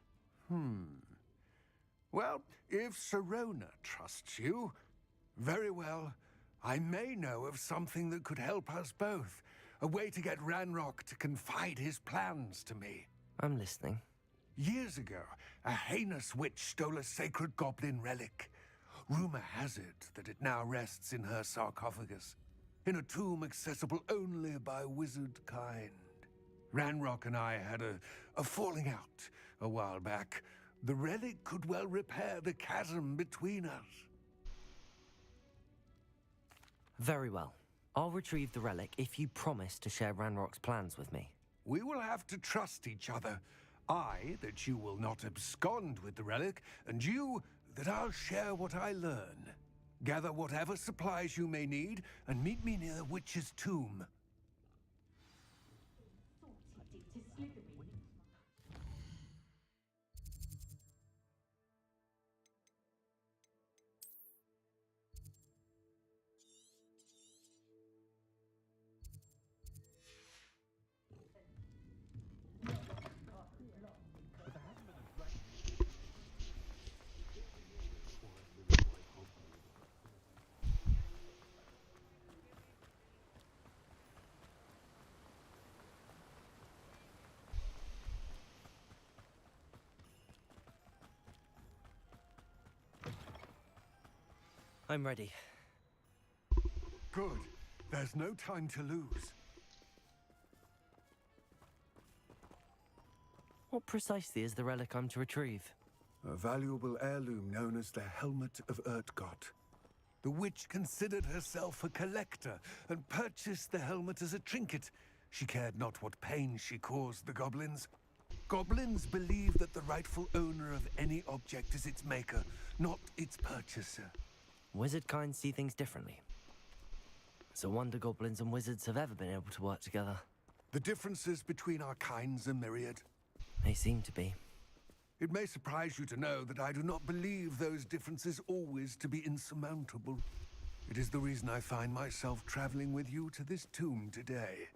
Well, if Serona trusts you, very well. I may know of something that could help us both. A way to get Ranrock to confide his plans to me. I'm listening. Years ago, a heinous witch stole a sacred goblin relic. Rumor has it that it now rests in her sarcophagus, in a tomb accessible only by wizard kind. Ranrock and I had a falling out a while back. The relic could well repair the chasm between us. Very well. I'll retrieve the relic if you promise to share Ranrock's plans with me. We will have to trust each other. I, that you will not abscond with the relic, and you, that I'll share what I learn. Gather whatever supplies you may need, and meet me near the witch's tomb. I'm ready. Good. There's no time to lose. What precisely is the relic I'm to retrieve? A valuable heirloom known as the Helmet of Urtgott. The witch considered herself a collector and purchased the helmet as a trinket. She cared not what pain she caused the goblins. Goblins believe that the rightful owner of any object is its maker, not its purchaser. Wizard kind see things differently. So wonder goblins and wizards have ever been able to work together. The differences between our kinds are myriad. They seem to be. It may surprise you to know that I do not believe those differences always to be insurmountable. It is the reason I find myself traveling with you to this tomb today.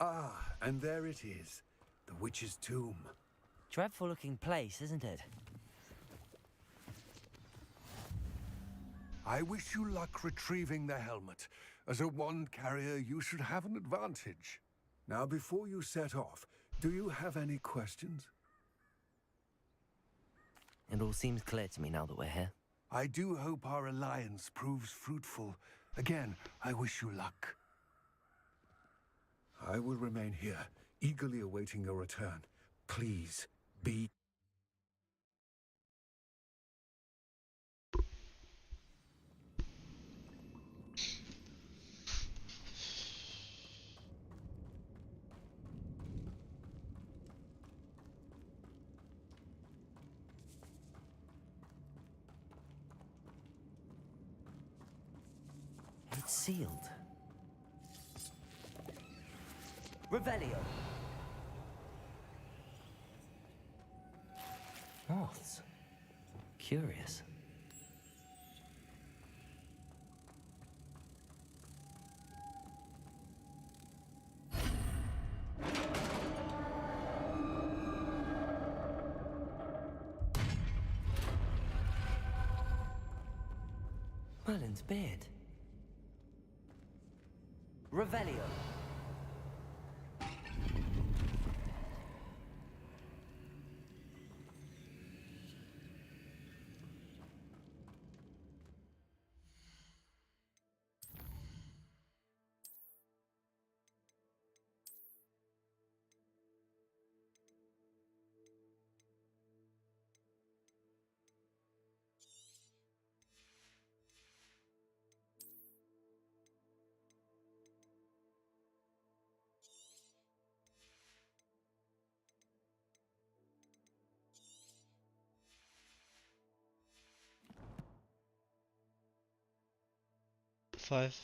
Ah, and there it is. The witch's tomb. Dreadful looking place, isn't it? I wish you luck retrieving the helmet. As a wand carrier, you should have an advantage. Now, before you set off, do you have any questions? It all seems clear to me now that we're here. I do hope our alliance proves fruitful. Again, I wish you luck. I will remain here, eagerly awaiting your return. Please, be... It's sealed. Revelio. Moths. Curious. Merlin's beard. Revelio. Five.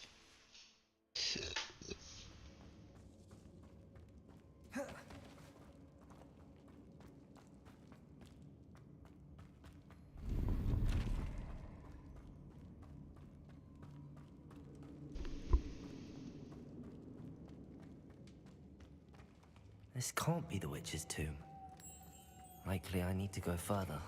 This can't be the witch's tomb. Likely I need to go further.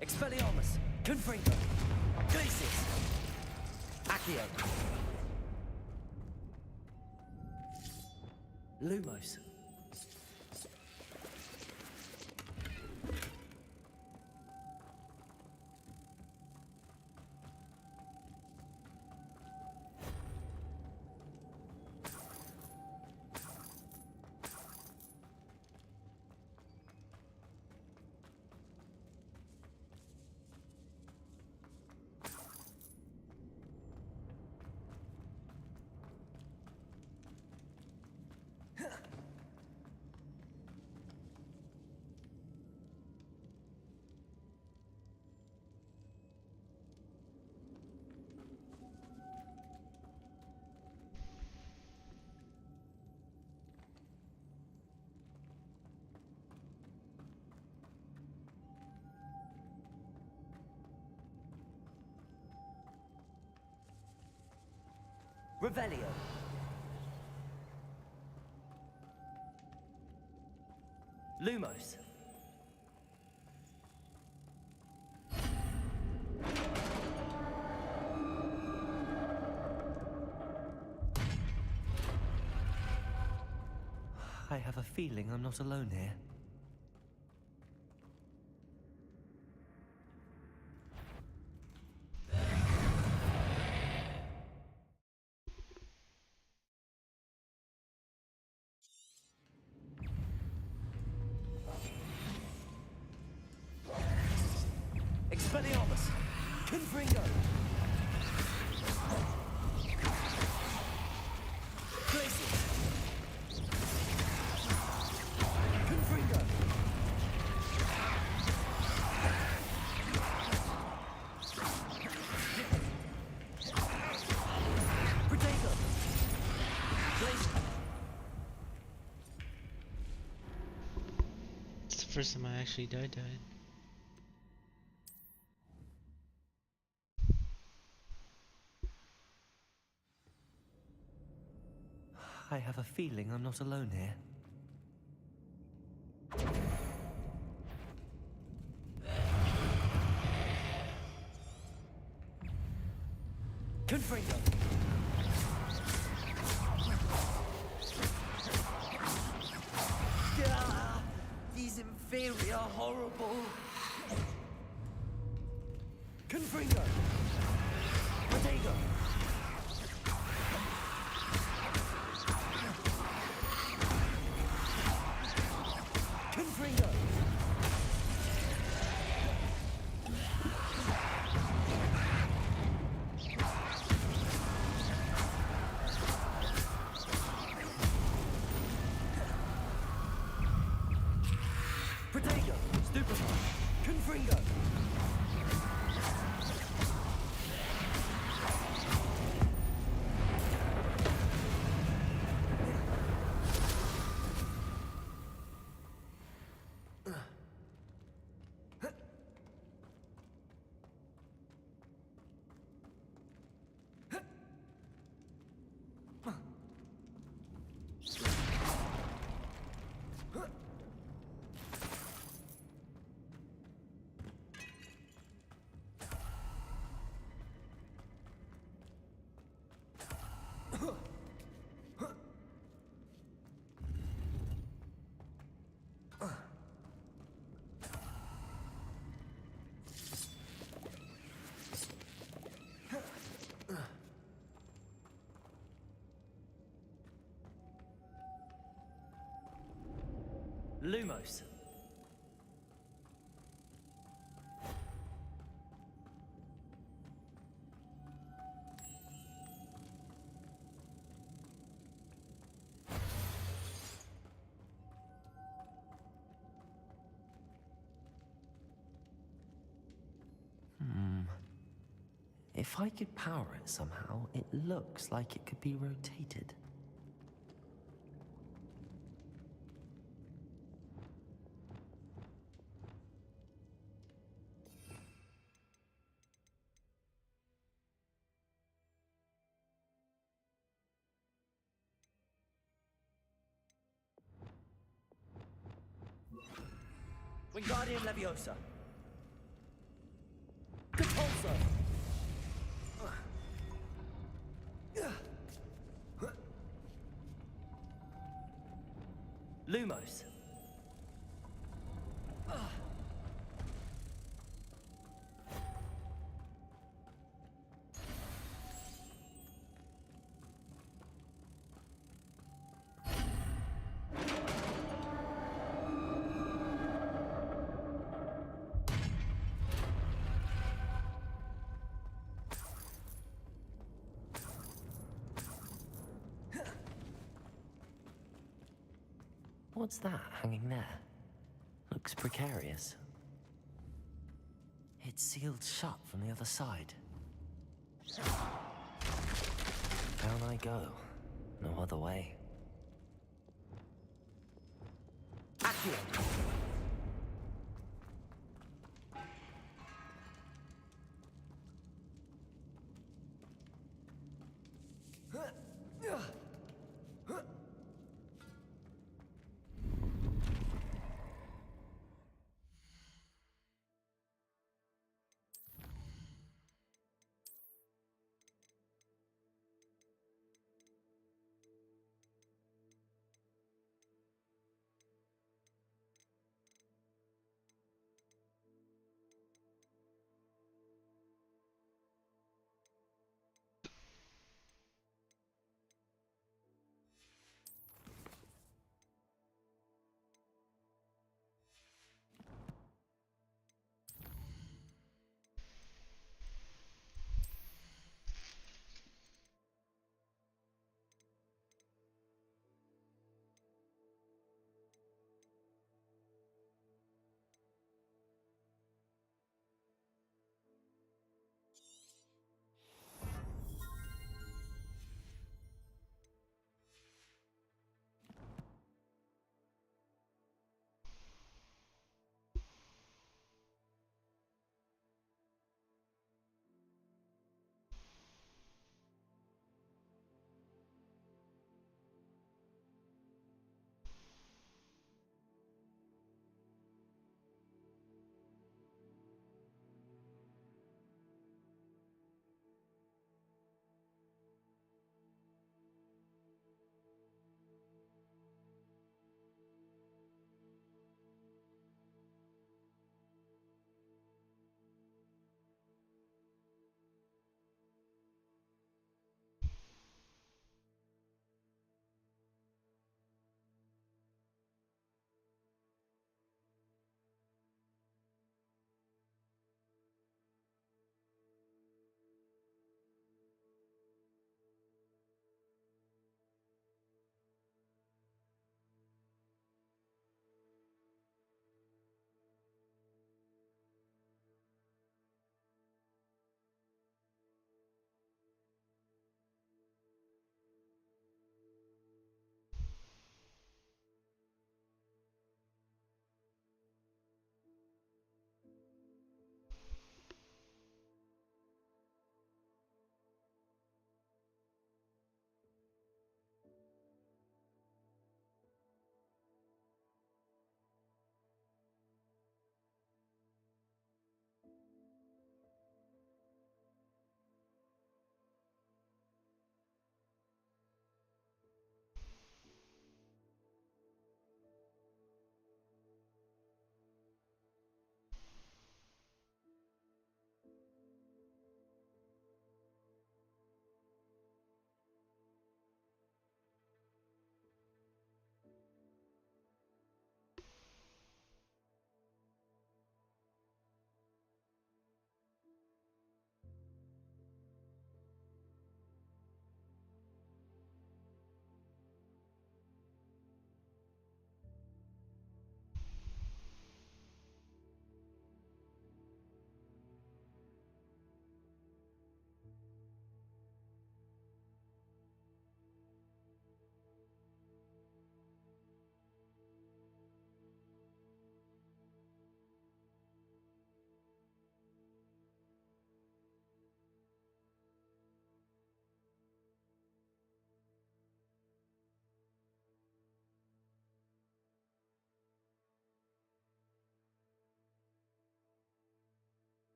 Expelliarmus! Confringo! Glacis! Accio! Lumos! Revelio. Lumos. I have a feeling I'm not alone here. Expelliarmus! Confringo! Glacius! Confringo! Protego! Glacius! It's the first time I actually died. I have a feeling I'm not alone here. Confringo! Ah, these inferi are horrible. Confringo! Protego! Confringo! Protego! Stupefy! Confringo! Lumos. If I could power it somehow, it looks like it could be rotated. Wingardium Leviosa. Compulso. Lumos. What's that hanging there? Looks precarious. It's sealed shut from the other side. Down I go. No other way. Accio!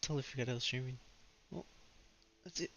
totally forgot I was streaming. Well, that's it.